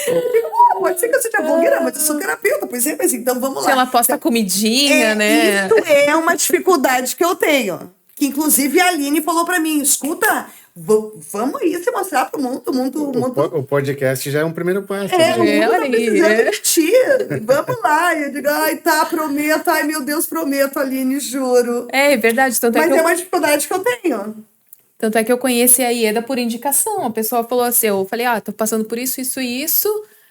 Eu digo, pode ser que eu seja blogueira, mas eu sou terapeuta. Pois é, mas então vamos lá. Se ela posta comidinha, né? Isso é uma dificuldade que eu tenho. Que inclusive a Aline falou para mim, escuta, vamos aí se mostrar para o mundo. O podcast já é um primeiro passo. O mundo tá Aline. precisando de ti. Vamos lá. E eu digo, ai, tá, prometo. Ai, meu Deus, prometo, Aline, juro. É verdade. Tanto Mas é é uma dificuldade que eu tenho. Tanto é que eu conheci a Ieda por indicação. A pessoa falou assim, eu falei, tô passando por isso, isso e isso.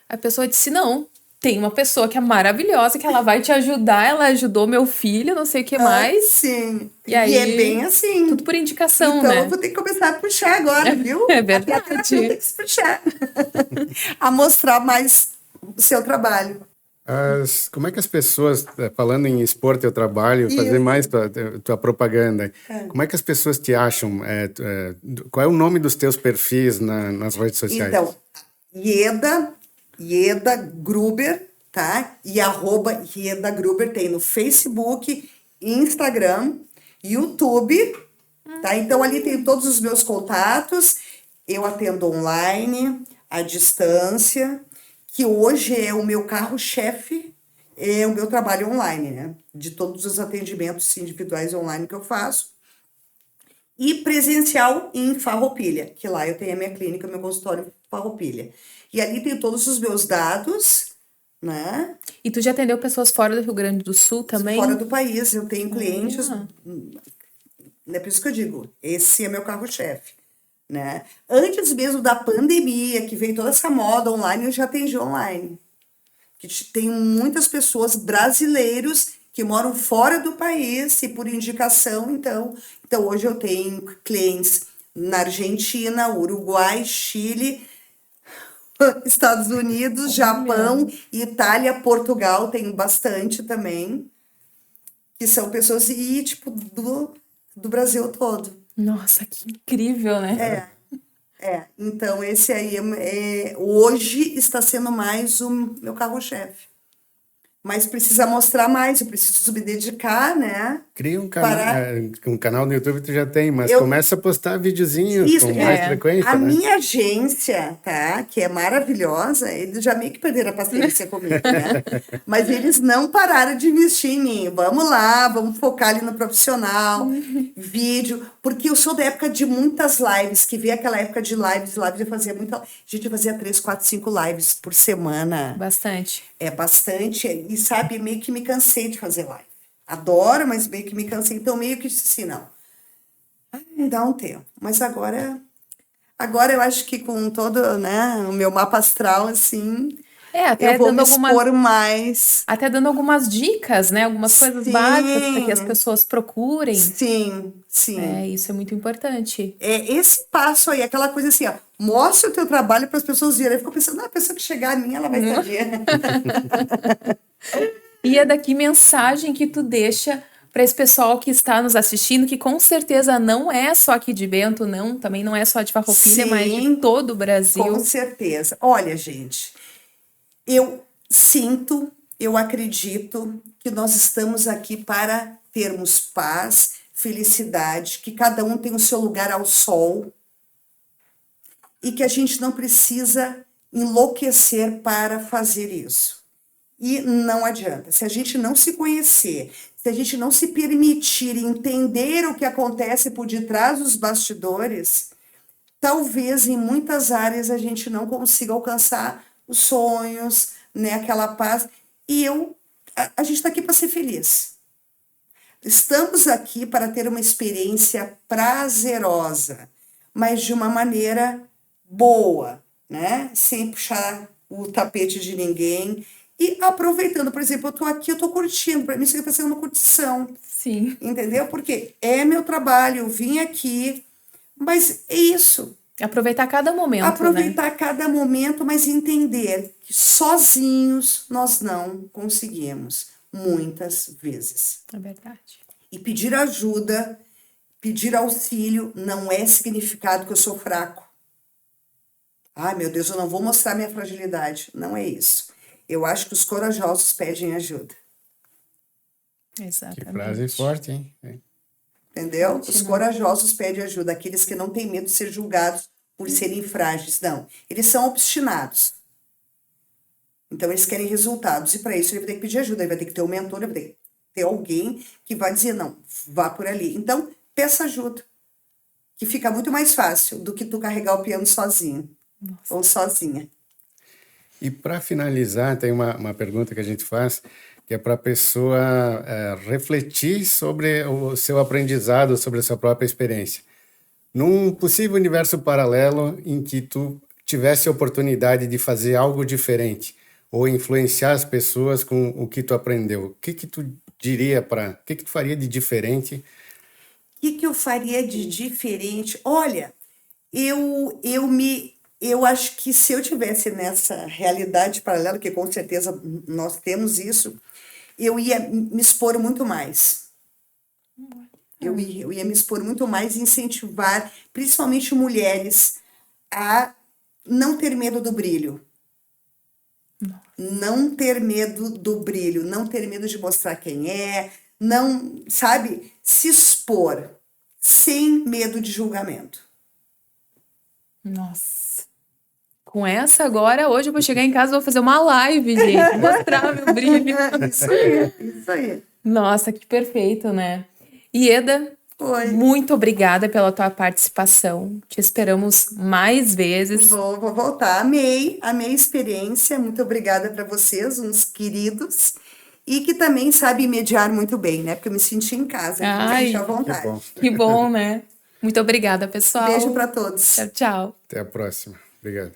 A pessoa disse, não, tem uma pessoa que é maravilhosa, que ela vai te ajudar. Ela ajudou meu filho, não sei o que mais. Sim. E aí, é bem assim. Tudo por indicação, Então né? eu vou ter que começar a puxar agora, viu? É verdade. A terapeuta tem que se puxar. A mostrar mais o seu trabalho. Como é que as pessoas, falando em expor teu trabalho, fazer mais tua propaganda, como é que as pessoas te acham? Qual é o nome dos teus perfis nas redes sociais? Então, Ieda Gruber, tá? E @Ieda Gruber tem no Facebook, Instagram, YouTube, tá? Então ali tem todos os meus contatos. Eu atendo online, à distância, que hoje é o meu carro-chefe, é o meu trabalho online, né? De todos os atendimentos individuais online que eu faço. E presencial em Farroupilha, que lá eu tenho a minha clínica, meu consultório em Farroupilha. E ali tem todos os meus dados, né? E tu já atendeu pessoas fora do Rio Grande do Sul também? Fora do país, eu tenho clientes, é por isso que eu digo, esse é meu carro-chefe, né? Antes mesmo da pandemia, que veio toda essa moda online, eu já atendi online. Que tem muitas pessoas brasileiros que moram fora do país e por indicação, então hoje eu tenho clientes na Argentina, Uruguai, Chile, Estados Unidos, Japão, Itália, Portugal, tenho bastante também, que são pessoas e tipo do Brasil todo. Nossa, que incrível, né? Então esse aí hoje está sendo mais o meu carro-chefe. Mas precisa mostrar mais, eu preciso me dedicar, né? Cria um Para um canal no YouTube tu já tem, mas Eu- começa a postar videozinhos Isso, com mais é. frequência, a né? minha agência, tá, que é maravilhosa, eles já meio que perderam a paciência comigo, né? Mas eles não pararam de investir em mim. Vamos lá, vamos focar ali no profissional, vídeo, porque eu sou da época de muitas lives, que veio aquela época de lives, eu fazia muita. Gente, eu fazia 3, 4, 5 lives por semana. Bastante. É bastante, e sabe, meio que me cansei de fazer live. Adoro, mas meio que me cansei. Então, meio que disse assim, não. Me dá um tempo. Mas agora eu acho que com todo, né, o meu mapa astral, assim, Até eu vou dando me expor mais. até dando algumas dicas, né? Algumas coisas básicas para que as Sim, pessoas procurem. sim. Isso é muito importante. É esse passo aí, aquela coisa assim, ó, mostra o teu trabalho para as pessoas verem. Eu fico pensando, a pessoa que chegar a mim, ela vai saber. E é daqui mensagem que tu deixa para esse pessoal que está nos assistindo, que com certeza não é só aqui de Bento, não, também não é só de Farroupilha, mas de Sim, todo o com Brasil. certeza. Olha, gente, eu sinto, eu acredito que nós estamos aqui para termos paz, felicidade, que cada um tem o seu lugar ao sol e que a gente não precisa enlouquecer para fazer isso. E não adianta. Se a gente não se conhecer, se a gente não se permitir entender o que acontece por detrás dos bastidores, talvez em muitas áreas a gente não consiga alcançar os sonhos, né, aquela paz. E a gente está aqui para ser feliz. Estamos aqui para ter uma experiência prazerosa, mas de uma maneira boa, né? Sem puxar o tapete de ninguém. E aproveitando, por exemplo, eu estou aqui, eu estou curtindo, para mim isso aqui está sendo uma curtição, Sim. entendeu? Porque é meu trabalho, eu vim aqui, mas é isso. Aproveitar cada momento, né? Aproveitar cada momento, mas entender que sozinhos nós não conseguimos, muitas vezes. É verdade. E pedir ajuda, pedir auxílio, não é significado que eu sou fraco. Ai, meu Deus, eu não vou mostrar minha fragilidade. Não é isso. Eu acho que os corajosos pedem ajuda. Que frase Exatamente. forte, hein? Entendeu? Os corajosos pedem ajuda, aqueles que não têm medo de ser julgados por serem frágeis. Não, eles são obstinados. Então, eles querem resultados. E para isso, ele vai ter que pedir ajuda. Ele vai ter que ter um mentor, ele vai ter que ter alguém que vai dizer, não, vá por ali. Então, peça ajuda. Que fica muito mais fácil do que tu carregar o piano sozinho. Ou sozinha. E para finalizar, tem uma pergunta que a gente faz, que é para a pessoa refletir sobre o seu aprendizado, sobre a sua própria experiência. Num possível universo paralelo em que tu tivesse a oportunidade de fazer algo diferente ou influenciar as pessoas com o que tu aprendeu, o que tu diria o que tu faria de diferente? O que eu faria de diferente? Olha, eu acho que se eu tivesse nessa realidade paralela, que com certeza nós temos isso, eu ia me expor muito mais. Eu ia me expor muito mais e incentivar, principalmente mulheres, a não ter medo do brilho. Não ter medo do brilho, não ter medo de mostrar quem é, não, sabe, se expor sem medo de julgamento. Nossa. Com essa agora, hoje eu vou chegar em casa e vou fazer uma live, gente. Mostrar meu brilho. Isso aí. Nossa, que perfeito, né? Ieda, Oi. muito obrigada pela tua participação. Te esperamos mais vezes. Vou voltar. Amei a experiência. Muito obrigada para vocês, uns queridos. E que também sabe mediar muito bem, né? Porque eu me senti em casa, me senti à vontade. Que bom. Que bom, né? Muito obrigada, pessoal. Beijo para todos. Tchau, tchau. Até a próxima. Obrigado.